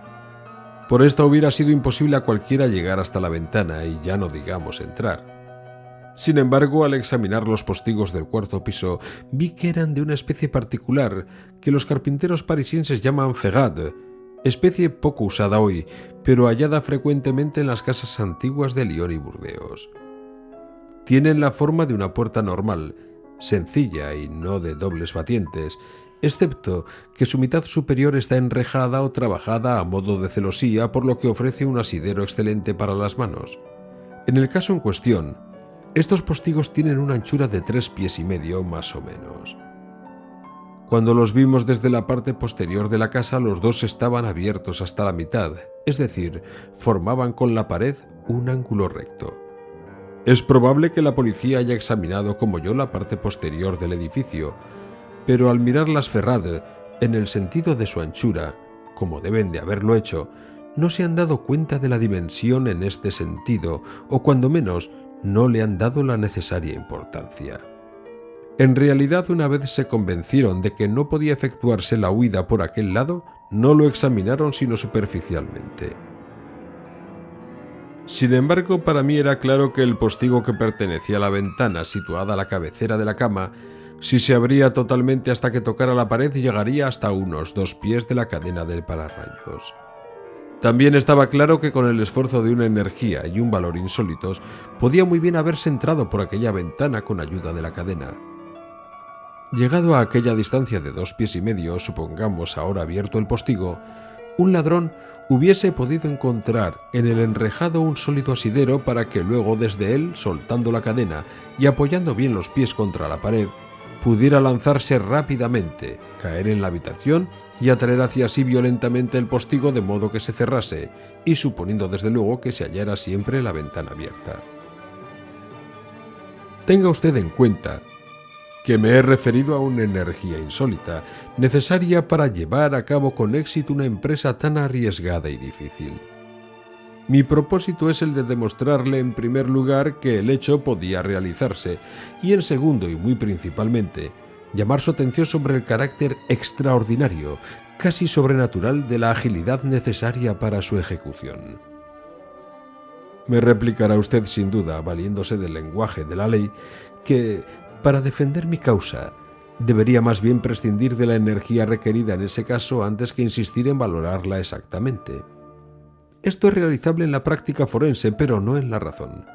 Por esta hubiera sido imposible a cualquiera llegar hasta la ventana y ya no digamos entrar. Sin embargo, al examinar los postigos del cuarto piso, vi que eran de una especie particular que los carpinteros parisienses llaman ferrade, especie poco usada hoy, pero hallada frecuentemente en las casas antiguas de Lyon y Burdeos. Tienen la forma de una puerta normal, sencilla y no de dobles batientes, excepto que su mitad superior está enrejada o trabajada a modo de celosía, por lo que ofrece un asidero excelente para las manos. En el caso en cuestión, estos postigos tienen una anchura de 3 pies y medio más o menos. Cuando los vimos desde la parte posterior de la casa, los dos estaban abiertos hasta la mitad, es decir, formaban con la pared un ángulo recto. Es probable que la policía haya examinado como yo la parte posterior del edificio, pero al mirar las ferrades en el sentido de su anchura, como deben de haberlo hecho, no se han dado cuenta de la dimensión en este sentido, o cuando menos no le han dado la necesaria importancia. En realidad, una vez se convencieron de que no podía efectuarse la huida por aquel lado, no lo examinaron sino superficialmente. Sin embargo, para mí era claro que el postigo que pertenecía a la ventana situada a la cabecera de la cama, si se abría totalmente hasta que tocara la pared, llegaría hasta unos 2 pies de la cadena del pararrayos. También estaba claro que con el esfuerzo de una energía y un valor insólitos, podía muy bien haberse entrado por aquella ventana con ayuda de la cadena. Llegado a aquella distancia de 2 pies y medio, supongamos ahora abierto el postigo, un ladrón hubiese podido encontrar en el enrejado un sólido asidero para que luego desde él, soltando la cadena y apoyando bien los pies contra la pared, pudiera lanzarse rápidamente, caer en la habitación y atraer hacia sí violentamente el postigo de modo que se cerrase, y suponiendo desde luego que se hallara siempre la ventana abierta. Tenga usted en cuenta que me he referido a una energía insólita, necesaria para llevar a cabo con éxito una empresa tan arriesgada y difícil. Mi propósito es el de demostrarle en primer lugar que el hecho podía realizarse, y en segundo y muy principalmente, llamar su atención sobre el carácter extraordinario casi sobrenatural de la agilidad necesaria para su ejecución. Me replicará usted sin duda, valiéndose del lenguaje de la ley, que, para defender mi causa, debería más bien prescindir de la energía requerida en ese caso antes que insistir en valorarla exactamente. Esto es realizable en la práctica forense, pero no en la razón.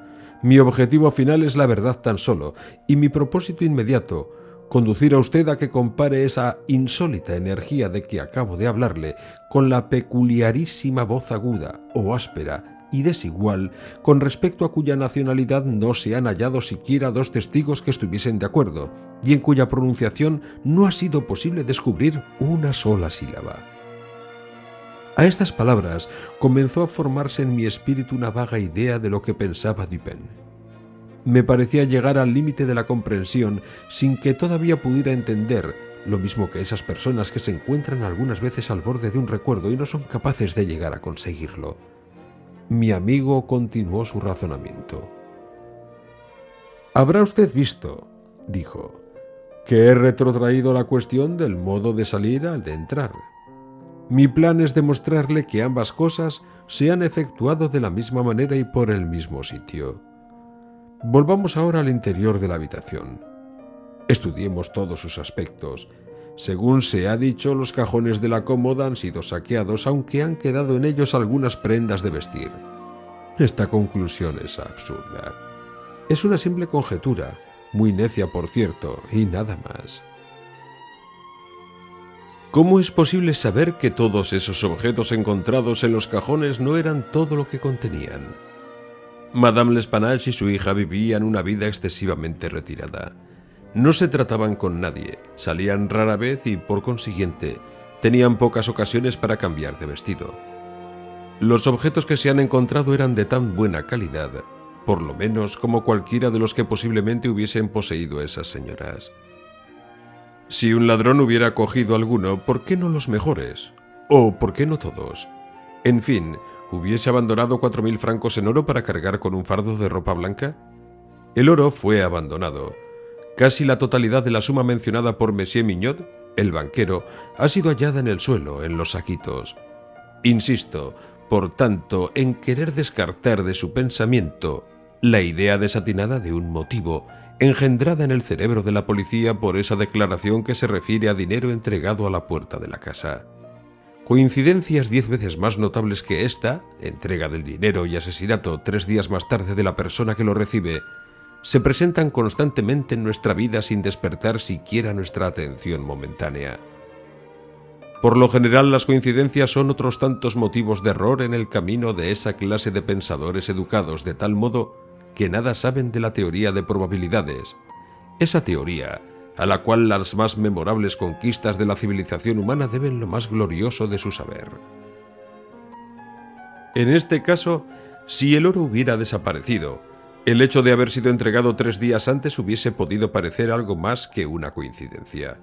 Mi objetivo final es la verdad tan solo, y mi propósito inmediato, conducir a usted a que compare esa insólita energía de que acabo de hablarle con la peculiarísima voz aguda o áspera y desigual con respecto a cuya nacionalidad no se han hallado siquiera dos testigos que estuviesen de acuerdo, y en cuya pronunciación no ha sido posible descubrir una sola sílaba. A estas palabras comenzó a formarse en mi espíritu una vaga idea de lo que pensaba Dupin. Me parecía llegar al límite de la comprensión sin que todavía pudiera entender, lo mismo que esas personas que se encuentran algunas veces al borde de un recuerdo y no son capaces de llegar a conseguirlo. Mi amigo continuó su razonamiento. «Habrá usted visto», dijo, «que he retrotraído la cuestión del modo de salir al de entrar. Mi plan es demostrarle que ambas cosas se han efectuado de la misma manera y por el mismo sitio. Volvamos ahora al interior de la habitación. Estudiemos todos sus aspectos. Según se ha dicho, los cajones de la cómoda han sido saqueados, aunque han quedado en ellos algunas prendas de vestir. Esta conclusión es absurda. Es una simple conjetura, muy necia por cierto, y nada más. ¿Cómo es posible saber que todos esos objetos encontrados en los cajones no eran todo lo que contenían? Madame L'Espanache y su hija vivían una vida excesivamente retirada. No se trataban con nadie, salían rara vez y, por consiguiente, tenían pocas ocasiones para cambiar de vestido. Los objetos que se han encontrado eran de tan buena calidad, por lo menos como cualquiera de los que posiblemente hubiesen poseído esas señoras. Si un ladrón hubiera cogido alguno, ¿por qué no los mejores? ¿O por qué no todos? En fin, ¿hubiese abandonado 4.000 francos en oro para cargar con un fardo de ropa blanca? El oro fue abandonado. Casi la totalidad de la suma mencionada por Monsieur Mignot, el banquero, ha sido hallada en el suelo, en los saquitos. Insisto, por tanto, en querer descartar de su pensamiento la idea desatinada de un motivo, engendrada en el cerebro de la policía por esa declaración que se refiere a dinero entregado a la puerta de la casa. Coincidencias 10 veces más notables que esta, entrega del dinero y asesinato 3 días más tarde de la persona que lo recibe, se presentan constantemente en nuestra vida sin despertar siquiera nuestra atención momentánea. Por lo general, las coincidencias son otros tantos motivos de error en el camino de esa clase de pensadores educados de tal modo que nada saben de la teoría de probabilidades, esa teoría a la cual las más memorables conquistas de la civilización humana deben lo más glorioso de su saber. En este caso, si el oro hubiera desaparecido, el hecho de haber sido entregado 3 días antes hubiese podido parecer algo más que una coincidencia.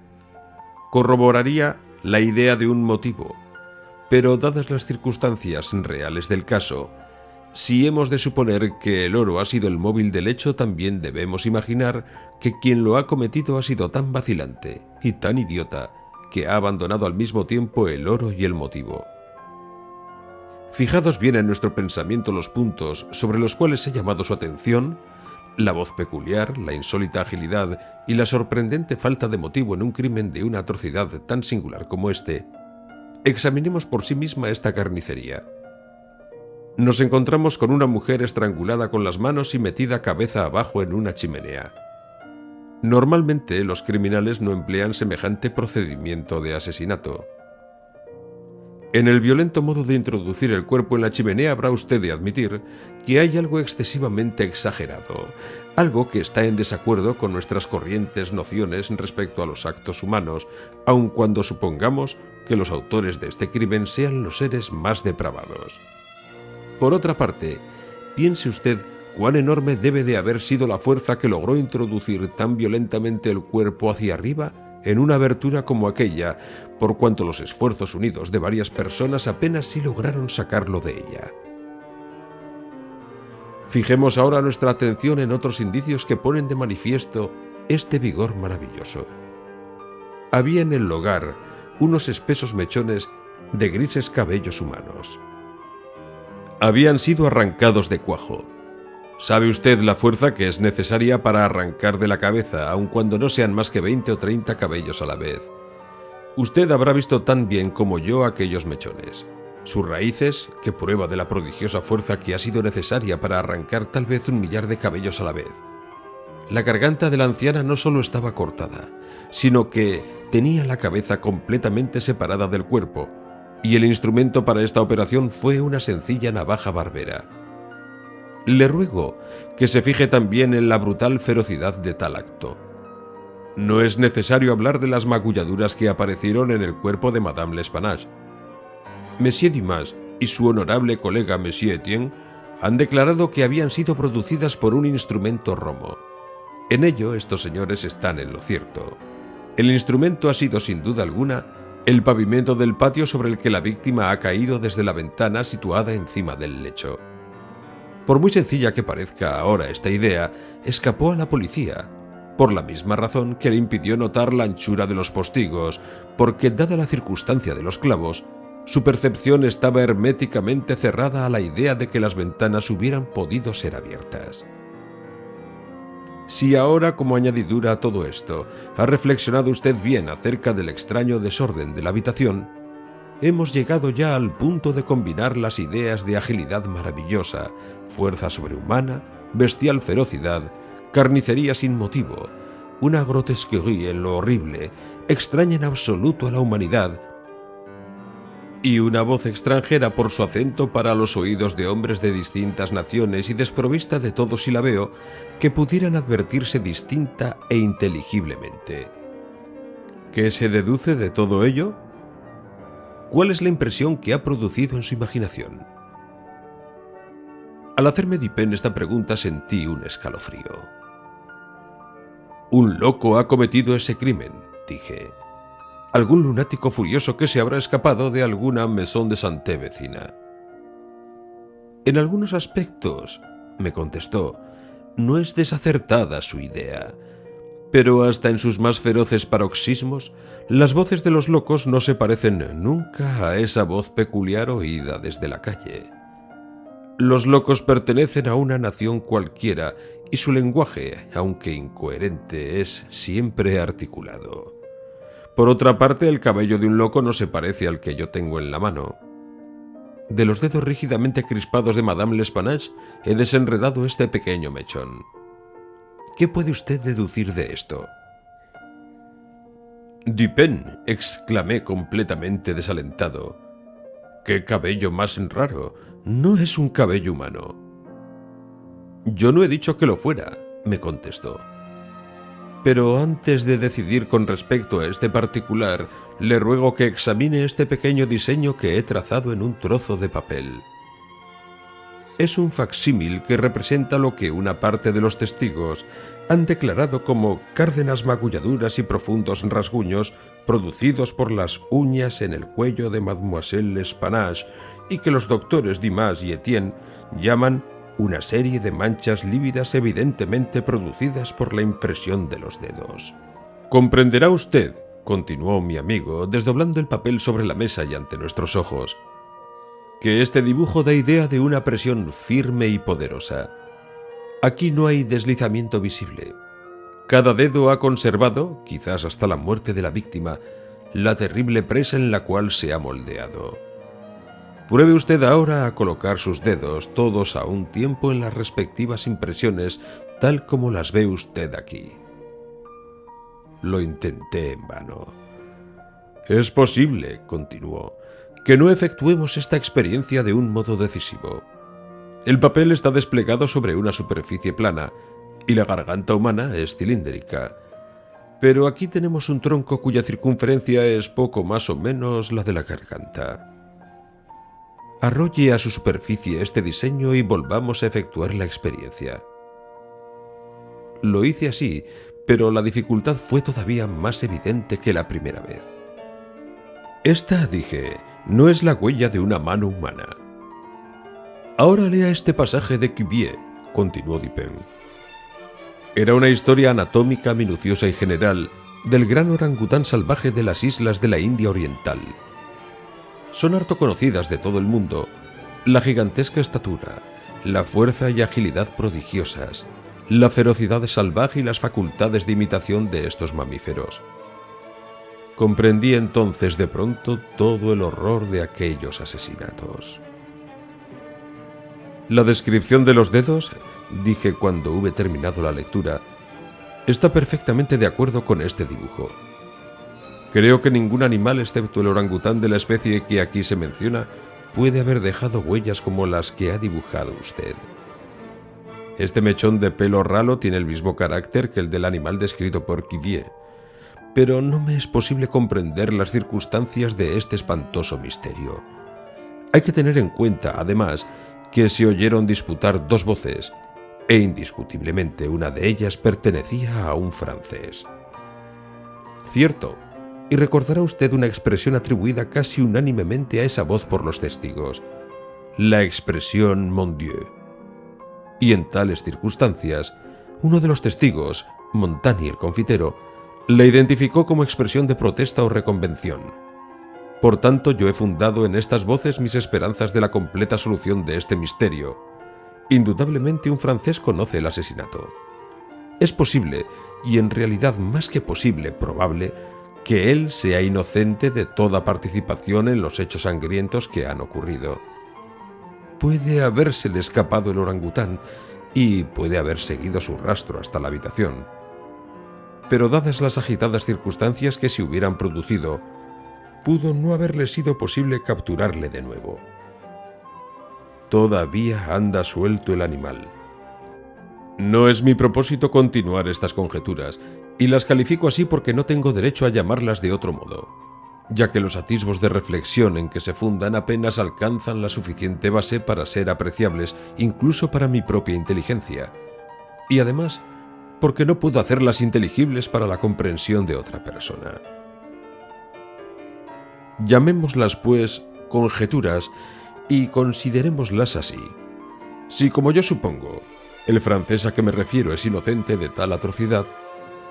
Corroboraría la idea de un motivo, pero dadas las circunstancias reales del caso, si hemos de suponer que el oro ha sido el móvil del hecho, también debemos imaginar que quien lo ha cometido ha sido tan vacilante y tan idiota que ha abandonado al mismo tiempo el oro y el motivo. Fijados bien en nuestro pensamiento los puntos sobre los cuales he llamado su atención, la voz peculiar, la insólita agilidad y la sorprendente falta de motivo en un crimen de una atrocidad tan singular como este, examinemos por sí misma esta carnicería. Nos encontramos con una mujer estrangulada con las manos y metida cabeza abajo en una chimenea. Normalmente los criminales no emplean semejante procedimiento de asesinato. En el violento modo de introducir el cuerpo en la chimenea habrá usted de admitir que hay algo excesivamente exagerado, algo que está en desacuerdo con nuestras corrientes nociones respecto a los actos humanos, aun cuando supongamos que los autores de este crimen sean los seres más depravados. Por otra parte, piense usted cuán enorme debe de haber sido la fuerza que logró introducir tan violentamente el cuerpo hacia arriba en una abertura como aquella, por cuanto los esfuerzos unidos de varias personas apenas sí lograron sacarlo de ella. Fijemos ahora nuestra atención en otros indicios que ponen de manifiesto este vigor maravilloso. Había en el hogar unos espesos mechones de grises cabellos humanos. Habían sido arrancados de cuajo. ¿Sabe usted la fuerza que es necesaria para arrancar de la cabeza, aun cuando no sean más que 20 o 30 cabellos a la vez? Usted habrá visto tan bien como yo aquellos mechones. Sus raíces, que prueba de la prodigiosa fuerza que ha sido necesaria para arrancar tal vez 1 millar de cabellos a la vez. La garganta de la anciana no solo estaba cortada, sino que tenía la cabeza completamente separada del cuerpo, y el instrumento para esta operación fue una sencilla navaja barbera. Le ruego que se fije también en la brutal ferocidad de tal acto. No es necesario hablar de las magulladuras que aparecieron en el cuerpo de Madame L'Espanache. Monsieur Dumas y su honorable colega Monsieur Etienne han declarado que habían sido producidas por un instrumento romo. En ello estos señores están en lo cierto. El instrumento ha sido sin duda alguna el pavimento del patio sobre el que la víctima ha caído desde la ventana situada encima del lecho. Por muy sencilla que parezca ahora esta idea, escapó a la policía, por la misma razón que le impidió notar la anchura de los postigos, porque dada la circunstancia de los clavos, su percepción estaba herméticamente cerrada a la idea de que las ventanas hubieran podido ser abiertas. Si ahora, como añadidura a todo esto, ha reflexionado usted bien acerca del extraño desorden de la habitación, hemos llegado ya al punto de combinar las ideas de agilidad maravillosa, fuerza sobrehumana, bestial ferocidad, carnicería sin motivo, una grotesquerie en lo horrible, extraña en absoluto a la humanidad, y una voz extranjera por su acento para los oídos de hombres de distintas naciones y desprovista de todo silabeo que pudieran advertirse distinta e inteligiblemente. ¿Qué se deduce de todo ello? ¿Cuál es la impresión que ha producido en su imaginación? Al hacerme Dupin esta pregunta sentí un escalofrío. «Un loco ha cometido ese crimen», dije. «Algún lunático furioso que se habrá escapado de alguna maison de santé vecina». «En algunos aspectos», me contestó, «no es desacertada su idea. Pero hasta en sus más feroces paroxismos, las voces de los locos no se parecen nunca a esa voz peculiar oída desde la calle. Los locos pertenecen a una nación cualquiera y su lenguaje, aunque incoherente, es siempre articulado. Por otra parte, el cabello de un loco no se parece al que yo tengo en la mano. De los dedos rígidamente crispados de Madame L'Espanache he desenredado este pequeño mechón. ¿Qué puede usted deducir de esto?» «Dupin», exclamé completamente desalentado. «¡Qué cabello más raro! No es un cabello humano». «Yo no he dicho que lo fuera», me contestó. «Pero antes de decidir con respecto a este particular, le ruego que examine este pequeño diseño que he trazado en un trozo de papel. Es un facsímil que representa lo que una parte de los testigos han declarado como cárdenas magulladuras y profundos rasguños producidos por las uñas en el cuello de Mademoiselle L'Espanache y que los doctores Dumas y Etienne llaman una serie de manchas lívidas evidentemente producidas por la impresión de los dedos. Comprenderá usted», continuó mi amigo, desdoblando el papel sobre la mesa y ante nuestros ojos, «que este dibujo da idea de una presión firme y poderosa. Aquí no hay deslizamiento visible. Cada dedo ha conservado, quizás hasta la muerte de la víctima, la terrible presa en la cual se ha moldeado. Pruebe usted ahora a colocar sus dedos todos a un tiempo en las respectivas impresiones, tal como las ve usted aquí». Lo intenté en vano. «Es posible», continuó, «que no efectuemos esta experiencia de un modo decisivo. El papel está desplegado sobre una superficie plana y la garganta humana es cilíndrica. Pero aquí tenemos un tronco cuya circunferencia es poco más o menos la de la garganta. Arrolle a su superficie este diseño y volvamos a efectuar la experiencia». Lo hice así, pero la dificultad fue todavía más evidente que la primera vez. «Esta», dije, «no es la huella de una mano humana». «Ahora lea este pasaje de Cuvier», continuó Dupin. Era una historia anatómica minuciosa y general, del gran orangután salvaje de las islas de la India Oriental. Son harto conocidas de todo el mundo la gigantesca estatura, la fuerza y agilidad prodigiosas, la ferocidad salvaje y las facultades de imitación de estos mamíferos. Comprendí entonces de pronto todo el horror de aquellos asesinatos. La descripción de los dedos, dije cuando hube terminado la lectura, está perfectamente de acuerdo con este dibujo. Creo que ningún animal excepto el orangután de la especie que aquí se menciona puede haber dejado huellas como las que ha dibujado usted. Este mechón de pelo ralo tiene el mismo carácter que el del animal descrito por Cuvier, pero no me es posible comprender las circunstancias de este espantoso misterio. Hay que tener en cuenta, además, que se oyeron disputar dos voces, e indiscutiblemente una de ellas pertenecía a un francés. Cierto, y recordará usted una expresión atribuida casi unánimemente a esa voz por los testigos, la expresión «Mon Dieu». Y en tales circunstancias, uno de los testigos, Montani el confitero, la identificó como expresión de protesta o reconvención. Por tanto, yo he fundado en estas voces mis esperanzas de la completa solución de este misterio. Indudablemente un francés conoce el asesinato. Es posible, y en realidad más que posible, probable, que él sea inocente de toda participación en los hechos sangrientos que han ocurrido. Puede habérsele escapado el orangután y puede haber seguido su rastro hasta la habitación. Pero dadas las agitadas circunstancias que se hubieran producido, pudo no haberle sido posible capturarle de nuevo. Todavía anda suelto el animal. No es mi propósito continuar estas conjeturas, y las califico así porque no tengo derecho a llamarlas de otro modo, ya que los atisbos de reflexión en que se fundan apenas alcanzan la suficiente base para ser apreciables incluso para mi propia inteligencia, y además porque no puedo hacerlas inteligibles para la comprensión de otra persona. Llamémoslas, pues, conjeturas y considerémoslas así. Si, como yo supongo, el francés a que me refiero es inocente de tal atrocidad,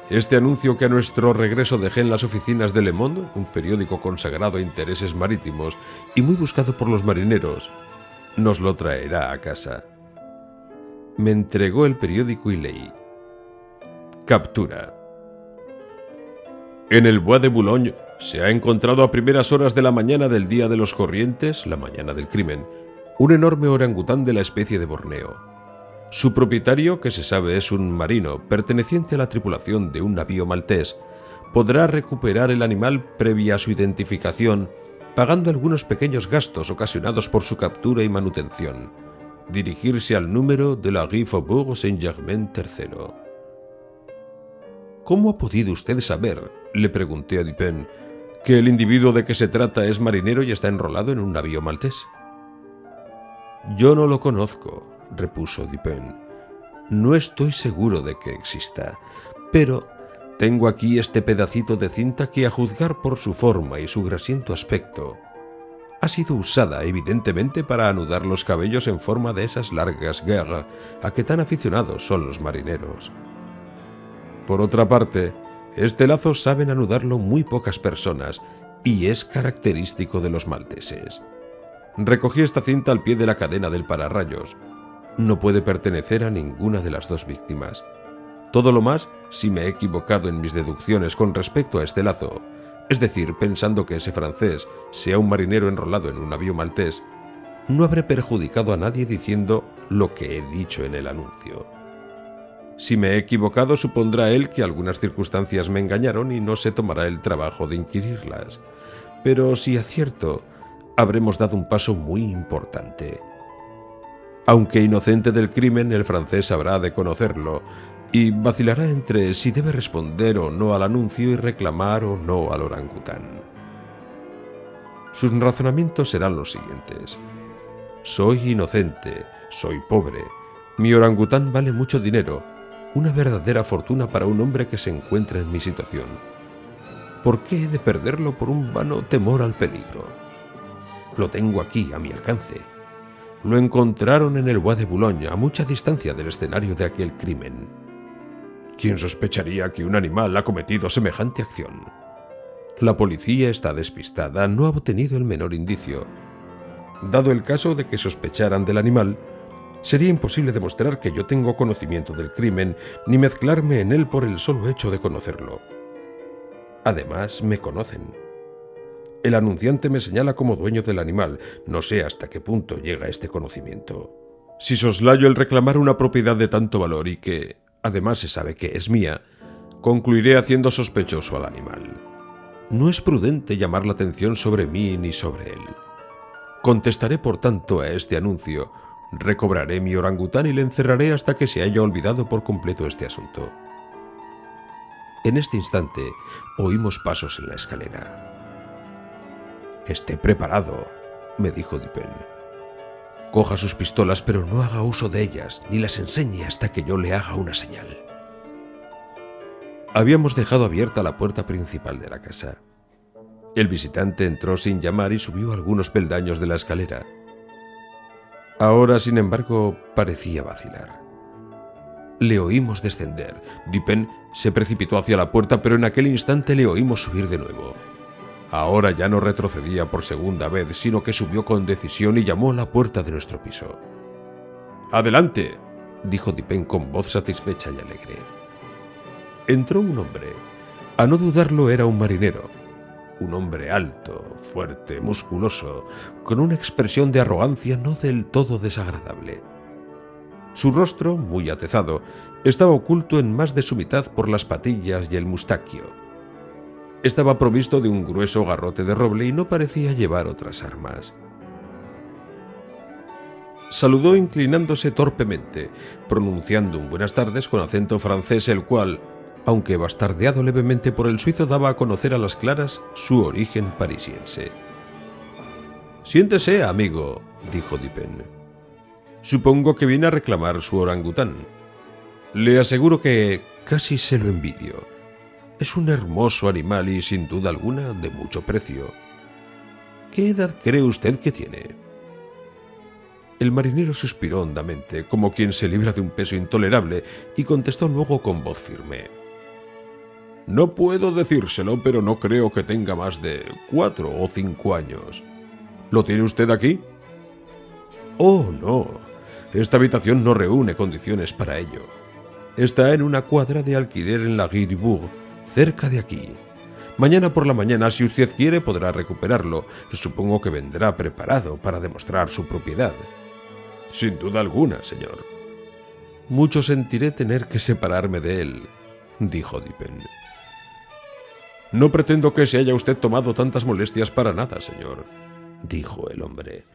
este anuncio que a nuestro regreso dejé en las oficinas de Le Monde, un periódico consagrado a intereses marítimos y muy buscado por los marineros, nos lo traerá a casa. Me entregó el periódico y leí: Captura. En el Bois de Boulogne se ha encontrado a primeras horas de la mañana del día de los corrientes, la mañana del crimen, un enorme orangután de la especie de Borneo. Su propietario, que se sabe es un marino perteneciente a la tripulación de un navío maltés, podrá recuperar el animal previa a su identificación, pagando algunos pequeños gastos ocasionados por su captura y manutención. Dirigirse al número de la Rue Faubourg Saint-Germain III. ¿Cómo ha podido usted saber, le pregunté a Dupin, que el individuo de que se trata es marinero y está enrolado en un navío maltés? Yo no lo conozco, repuso Dupin. No estoy seguro de que exista, pero tengo aquí este pedacito de cinta que, a juzgar por su forma y su grasiento aspecto, ha sido usada evidentemente para anudar los cabellos en forma de esas largas guerras a que tan aficionados son los marineros. Por otra parte, este lazo saben anudarlo muy pocas personas y es característico de los malteses. Recogí esta cinta al pie de la cadena del pararrayos. No puede pertenecer a ninguna de las dos víctimas. Todo lo más, si me he equivocado en mis deducciones con respecto a este lazo, es decir, pensando que ese francés sea un marinero enrolado en un navío maltés, no habré perjudicado a nadie diciendo lo que he dicho en el anuncio. Si me he equivocado, supondrá él que algunas circunstancias me engañaron y no se tomará el trabajo de inquirirlas. Pero si acierto, habremos dado un paso muy importante. Aunque inocente del crimen, el francés habrá de conocerlo y vacilará entre si debe responder o no al anuncio y reclamar o no al orangután. Sus razonamientos serán los siguientes: soy inocente, soy pobre, mi orangután vale mucho dinero, una verdadera fortuna para un hombre que se encuentra en mi situación. ¿Por qué he de perderlo por un vano temor al peligro? Lo tengo aquí, a mi alcance. Lo encontraron en el Bois de Boulogne, a mucha distancia del escenario de aquel crimen. ¿Quién sospecharía que un animal ha cometido semejante acción? La policía está despistada, no ha obtenido el menor indicio. Dado el caso de que sospecharan del animal, sería imposible demostrar que yo tengo conocimiento del crimen ni mezclarme en él por el solo hecho de conocerlo. Además, me conocen. El anunciante me señala como dueño del animal, no sé hasta qué punto llega este conocimiento. Si soslayo el reclamar una propiedad de tanto valor y que, además, se sabe que es mía, concluiré haciendo sospechoso al animal. No es prudente llamar la atención sobre mí ni sobre él. Contestaré, por tanto, a este anuncio, recobraré mi orangután y le encerraré hasta que se haya olvidado por completo este asunto. En este instante, oímos pasos en la escalera. «Esté preparado», me dijo Dupin. «Coja sus pistolas, pero no haga uso de ellas, ni las enseñe hasta que yo le haga una señal». Habíamos dejado abierta la puerta principal de la casa. El visitante entró sin llamar y subió algunos peldaños de la escalera. Ahora, sin embargo, parecía vacilar. Le oímos descender. Dupin se precipitó hacia la puerta, pero en aquel instante le oímos subir de nuevo. Ahora ya no retrocedía por segunda vez, sino que subió con decisión y llamó a la puerta de nuestro piso. «¡Adelante!», dijo Dupin con voz satisfecha y alegre. Entró un hombre. A no dudarlo, era un marinero. Un hombre alto, fuerte, musculoso, con una expresión de arrogancia no del todo desagradable. Su rostro, muy atezado, estaba oculto en más de su mitad por las patillas y el mustaquio. Estaba provisto de un grueso garrote de roble y no parecía llevar otras armas. Saludó inclinándose torpemente, pronunciando un buenas tardes con acento francés, el cual, aunque bastardeado levemente por el suizo, daba a conocer a las claras su origen parisiense. «Siéntese, amigo», dijo Dupin. «Supongo que viene a reclamar su orangután. Le aseguro que casi se lo envidio. Es un hermoso animal y, sin duda alguna, de mucho precio. ¿Qué edad cree usted que tiene?» El marinero suspiró hondamente, como quien se libra de un peso intolerable, y contestó luego con voz firme. «No puedo decírselo, pero no creo que tenga más de 4 o 5 años. ¿Lo tiene usted aquí?» «Oh, no. Esta habitación no reúne condiciones para ello. Está en una cuadra de alquiler en la Rue du Bourg, cerca de aquí. Mañana por la mañana, si usted quiere, podrá recuperarlo. Supongo que vendrá preparado para demostrar su propiedad». «Sin duda alguna, señor». «Mucho sentiré tener que separarme de él», dijo Dupin. «No pretendo que se haya usted tomado tantas molestias para nada, señor», dijo el hombre.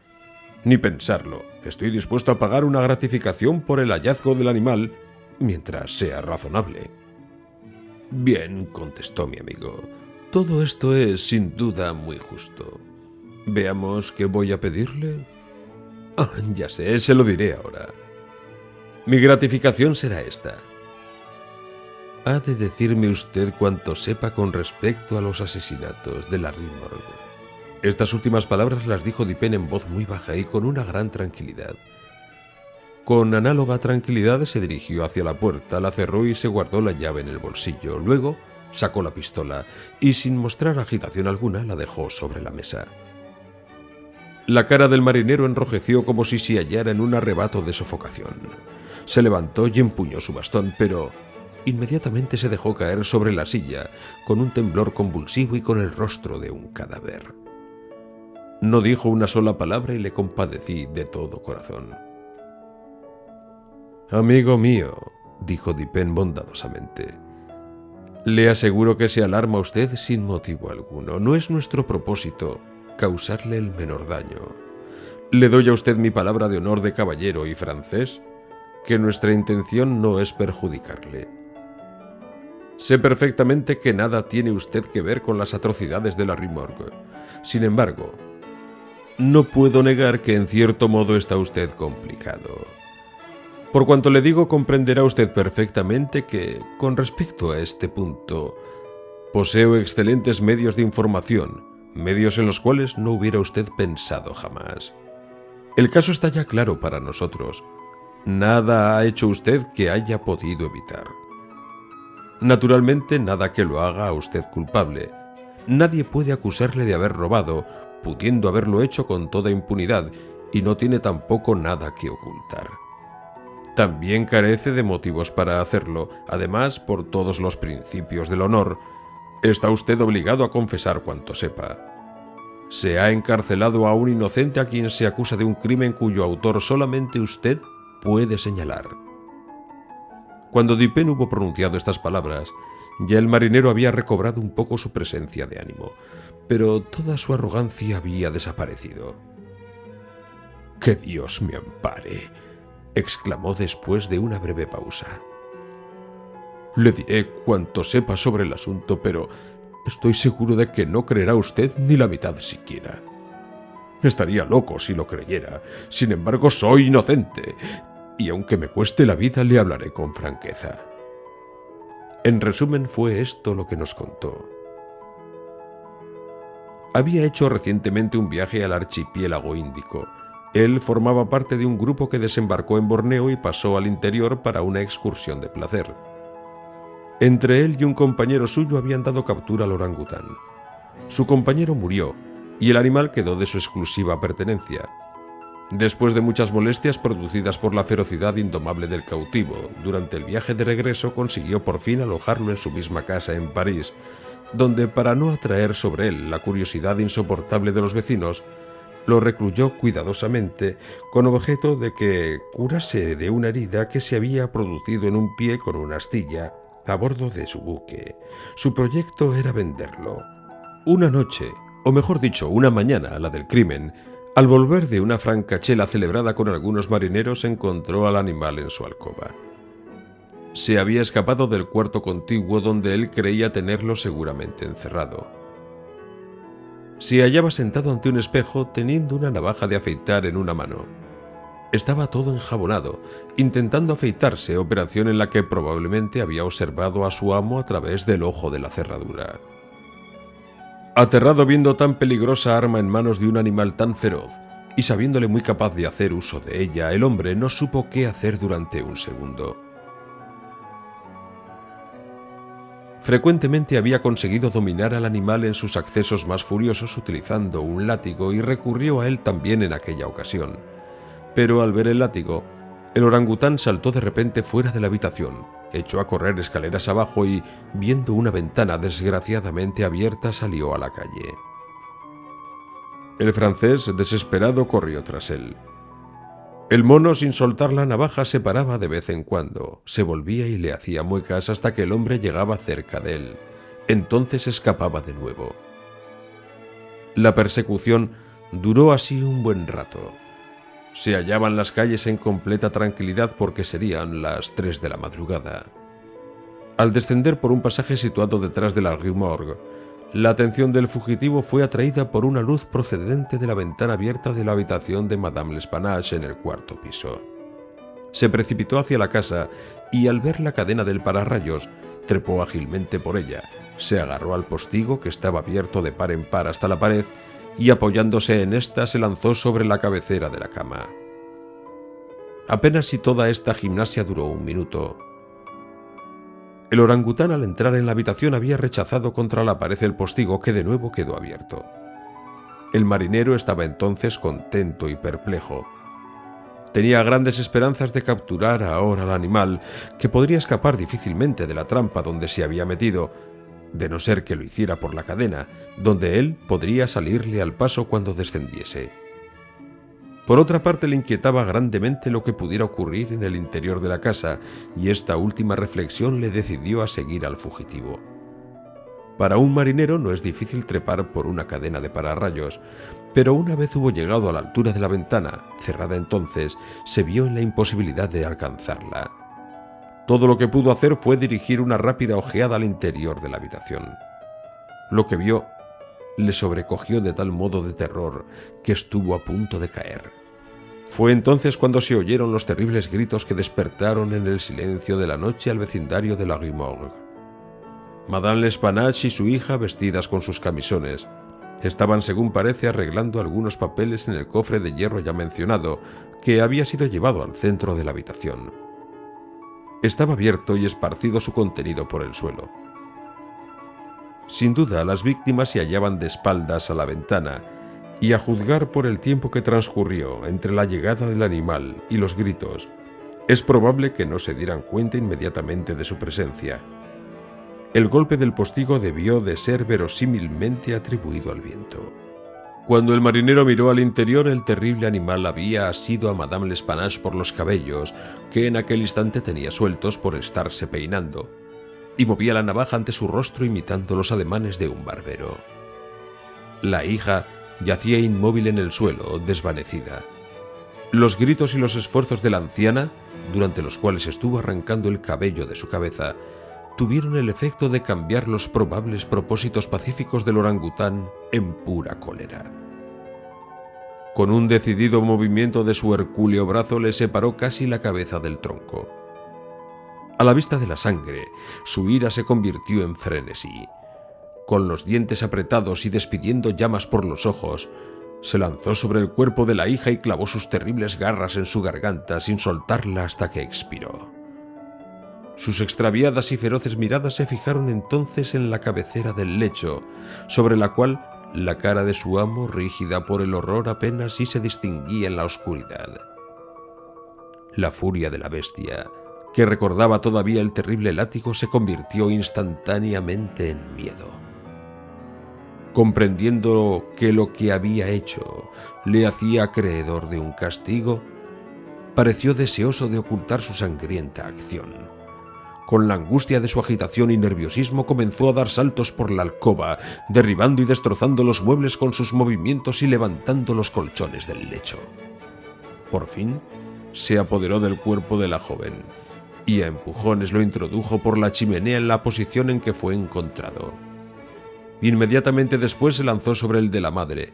«Ni pensarlo. Estoy dispuesto a pagar una gratificación por el hallazgo del animal, mientras sea razonable». «Bien», contestó mi amigo. «Todo esto es, sin duda, muy justo. Veamos qué voy a pedirle». «Ah, ya sé, se lo diré ahora. Mi gratificación será esta. Ha de decirme usted cuanto sepa con respecto a los asesinatos de la Rue Morgue». Estas últimas palabras las dijo Dupin en voz muy baja y con una gran tranquilidad. Con análoga tranquilidad se dirigió hacia la puerta, la cerró y se guardó la llave en el bolsillo. Luego sacó la pistola y, sin mostrar agitación alguna, la dejó sobre la mesa. La cara del marinero enrojeció como si se hallara en un arrebato de sofocación. Se levantó y empuñó su bastón, pero inmediatamente se dejó caer sobre la silla, con un temblor convulsivo y con el rostro de un cadáver. No dijo una sola palabra y le compadecí de todo corazón. «Amigo mío», dijo Dupin bondadosamente, «le aseguro que se alarma usted sin motivo alguno. No es nuestro propósito causarle el menor daño. Le doy a usted mi palabra de honor de caballero y francés que nuestra intención no es perjudicarle. Sé perfectamente que nada tiene usted que ver con las atrocidades de la Rue Morgue. Sin embargo, no puedo negar que en cierto modo está usted complicado. Por cuanto le digo, comprenderá usted perfectamente que, con respecto a este punto, poseo excelentes medios de información, medios en los cuales no hubiera usted pensado jamás. El caso está ya claro para nosotros. Nada ha hecho usted que haya podido evitar. Naturalmente, nada que lo haga a usted culpable. Nadie puede acusarle de haber robado, pudiendo haberlo hecho con toda impunidad, y no tiene tampoco nada que ocultar. También carece de motivos para hacerlo. Además, por todos los principios del honor, está usted obligado a confesar cuanto sepa. Se ha encarcelado a un inocente a quien se acusa de un crimen cuyo autor solamente usted puede señalar. Cuando Dupin hubo pronunciado estas palabras, ya el marinero había recobrado un poco su presencia de ánimo, pero toda su arrogancia había desaparecido. «¡Que Dios me ampare!», exclamó después de una breve pausa. «Le diré cuanto sepa sobre el asunto, pero estoy seguro de que no creerá usted ni la mitad siquiera. Estaría loco si lo creyera. Sin embargo, soy inocente, y aunque me cueste la vida, le hablaré con franqueza». En resumen, fue esto lo que nos contó. Había hecho recientemente un viaje al archipiélago índico. Él formaba parte de un grupo que desembarcó en Borneo y pasó al interior para una excursión de placer. Entre él y un compañero suyo habían dado captura al orangután. Su compañero murió y el animal quedó de su exclusiva pertenencia. Después de muchas molestias producidas por la ferocidad indomable del cautivo, durante el viaje de regreso consiguió por fin alojarlo en su misma casa en París, donde, para no atraer sobre él la curiosidad insoportable de los vecinos, lo recluyó cuidadosamente con objeto de que curase de una herida que se había producido en un pie con una astilla a bordo de su buque. Su proyecto era venderlo. Una noche, o mejor dicho, una mañana, la del crimen, al volver de una francachela celebrada con algunos marineros, encontró al animal en su alcoba. Se había escapado del cuarto contiguo donde él creía tenerlo seguramente encerrado. Se hallaba sentado ante un espejo teniendo una navaja de afeitar en una mano. Estaba todo enjabonado, intentando afeitarse, operación en la que probablemente había observado a su amo a través del ojo de la cerradura. Aterrado viendo tan peligrosa arma en manos de un animal tan feroz, y sabiéndole muy capaz de hacer uso de ella, el hombre no supo qué hacer durante un segundo. Frecuentemente había conseguido dominar al animal en sus accesos más furiosos utilizando un látigo y recurrió a él también en aquella ocasión. Pero al ver el látigo, el orangután saltó de repente fuera de la habitación, echó a correr escaleras abajo y, viendo una ventana desgraciadamente abierta, salió a la calle. El francés, desesperado, corrió tras él. El mono, sin soltar la navaja, se paraba de vez en cuando, se volvía y le hacía muecas hasta que el hombre llegaba cerca de él. Entonces escapaba de nuevo. La persecución duró así un buen rato. Se hallaban las calles en completa tranquilidad porque serían las 3 de la madrugada. Al descender por un pasaje situado detrás de la Rue Morgue, la atención del fugitivo fue atraída por una luz procedente de la ventana abierta de la habitación de Madame L'Espanache en el cuarto piso. Se precipitó hacia la casa y, al ver la cadena del pararrayos, trepó ágilmente por ella, se agarró al postigo que estaba abierto de par en par hasta la pared y, apoyándose en ésta, se lanzó sobre la cabecera de la cama. Apenas si toda esta gimnasia duró un minuto. El orangután, al entrar en la habitación, había rechazado contra la pared el postigo, que de nuevo quedó abierto. El marinero estaba entonces contento y perplejo. Tenía grandes esperanzas de capturar ahora al animal, que podría escapar difícilmente de la trampa donde se había metido, de no ser que lo hiciera por la cadena, donde él podría salirle al paso cuando descendiese. Por otra parte, le inquietaba grandemente lo que pudiera ocurrir en el interior de la casa, y esta última reflexión le decidió a seguir al fugitivo. Para un marinero no es difícil trepar por una cadena de pararrayos, pero una vez hubo llegado a la altura de la ventana, cerrada entonces, se vio en la imposibilidad de alcanzarla. Todo lo que pudo hacer fue dirigir una rápida ojeada al interior de la habitación. Lo que vio le sobrecogió de tal modo de terror que estuvo a punto de caer. Fue entonces cuando se oyeron los terribles gritos que despertaron en el silencio de la noche al vecindario de la Rue Morgue. Madame L'Espanache y su hija, vestidas con sus camisones, estaban, según parece, arreglando algunos papeles en el cofre de hierro ya mencionado, que había sido llevado al centro de la habitación. Estaba abierto y esparcido su contenido por el suelo. Sin duda, las víctimas se hallaban de espaldas a la ventana, y a juzgar por el tiempo que transcurrió entre la llegada del animal y los gritos, es probable que no se dieran cuenta inmediatamente de su presencia. El golpe del postigo debió de ser verosímilmente atribuido al viento. Cuando el marinero miró al interior, el terrible animal había asido a Madame L'Espanache por los cabellos, que en aquel instante tenía sueltos por estarse peinando, y movía la navaja ante su rostro imitando los ademanes de un barbero. La hija yacía inmóvil en el suelo, desvanecida. Los gritos y los esfuerzos de la anciana, durante los cuales estuvo arrancando el cabello de su cabeza, tuvieron el efecto de cambiar los probables propósitos pacíficos del orangután en pura cólera. Con un decidido movimiento de su hercúleo brazo le separó casi la cabeza del tronco. A la vista de la sangre, su ira se convirtió en frenesí. Con los dientes apretados y despidiendo llamas por los ojos, se lanzó sobre el cuerpo de la hija y clavó sus terribles garras en su garganta sin soltarla hasta que expiró. Sus extraviadas y feroces miradas se fijaron entonces en la cabecera del lecho, sobre la cual la cara de su amo, rígida por el horror, apenas si se distinguía en la oscuridad. La furia de la bestia, que recordaba todavía el terrible látigo, se convirtió instantáneamente en miedo. Comprendiendo que lo que había hecho le hacía acreedor de un castigo, pareció deseoso de ocultar su sangrienta acción. Con la angustia de su agitación y nerviosismo comenzó a dar saltos por la alcoba, derribando y destrozando los muebles con sus movimientos y levantando los colchones del lecho. Por fin, se apoderó del cuerpo de la joven y a empujones lo introdujo por la chimenea en la posición en que fue encontrado. Inmediatamente después se lanzó sobre el de la madre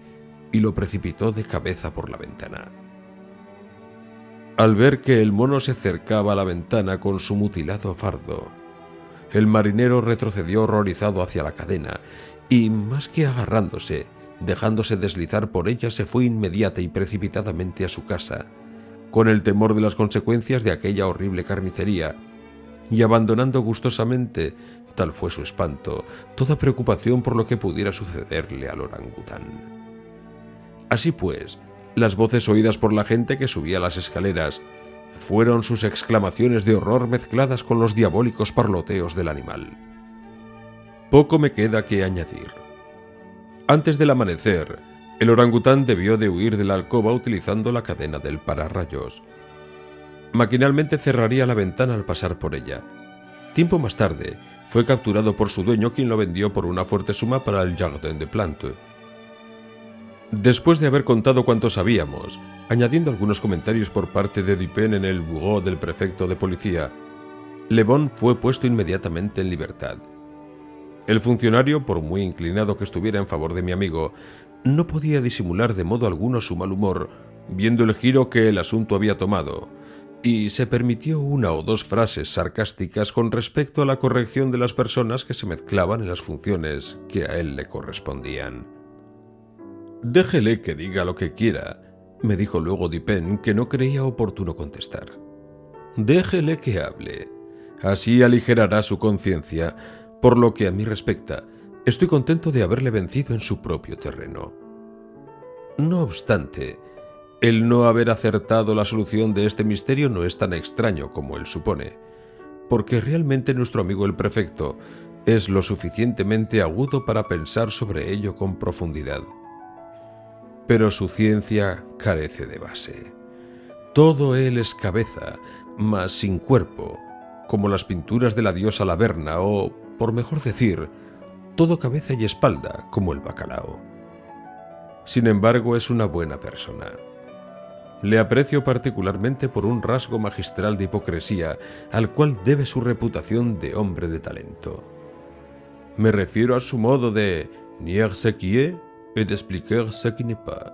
y lo precipitó de cabeza por la ventana. Al ver que el mono se acercaba a la ventana con su mutilado fardo, el marinero retrocedió horrorizado hacia la cadena y, más que agarrándose, dejándose deslizar por ella, se fue inmediata y precipitadamente a su casa, con el temor de las consecuencias de aquella horrible carnicería, y abandonando gustosamente, tal fue su espanto, toda preocupación por lo que pudiera sucederle al orangután. Así pues, las voces oídas por la gente que subía las escaleras fueron sus exclamaciones de horror mezcladas con los diabólicos parloteos del animal. Poco me queda que añadir. Antes del amanecer, el orangután debió de huir de la alcoba utilizando la cadena del pararrayos. Maquinalmente cerraría la ventana al pasar por ella. Tiempo más tarde, fue capturado por su dueño, quien lo vendió por una fuerte suma para el Jardin des Plantes. Después de haber contado cuanto sabíamos, añadiendo algunos comentarios por parte de Dupin en el bureau del prefecto de policía, Le Bon fue puesto inmediatamente en libertad. El funcionario, por muy inclinado que estuviera en favor de mi amigo, no podía disimular de modo alguno su mal humor, viendo el giro que el asunto había tomado, y se permitió una o dos frases sarcásticas con respecto a la corrección de las personas que se mezclaban en las funciones que a él le correspondían. «Déjele que diga lo que quiera», me dijo luego Dupin, que no creía oportuno contestar. «Déjele que hable. Así aligerará su conciencia. Por lo que a mí respecta, estoy contento de haberle vencido en su propio terreno». No obstante, el no haber acertado la solución de este misterio no es tan extraño como él supone, porque realmente nuestro amigo el prefecto es lo suficientemente agudo para pensar sobre ello con profundidad. Pero su ciencia carece de base. Todo él es cabeza, mas sin cuerpo, como las pinturas de la diosa Laverna o, por mejor decir, todo cabeza y espalda, como el bacalao. Sin embargo, es una buena persona. Le aprecio particularmente por un rasgo magistral de hipocresía al cual debe su reputación de hombre de talento. Me refiero a su modo de nier ce qui est et d'expliquer ce qui n'est pas.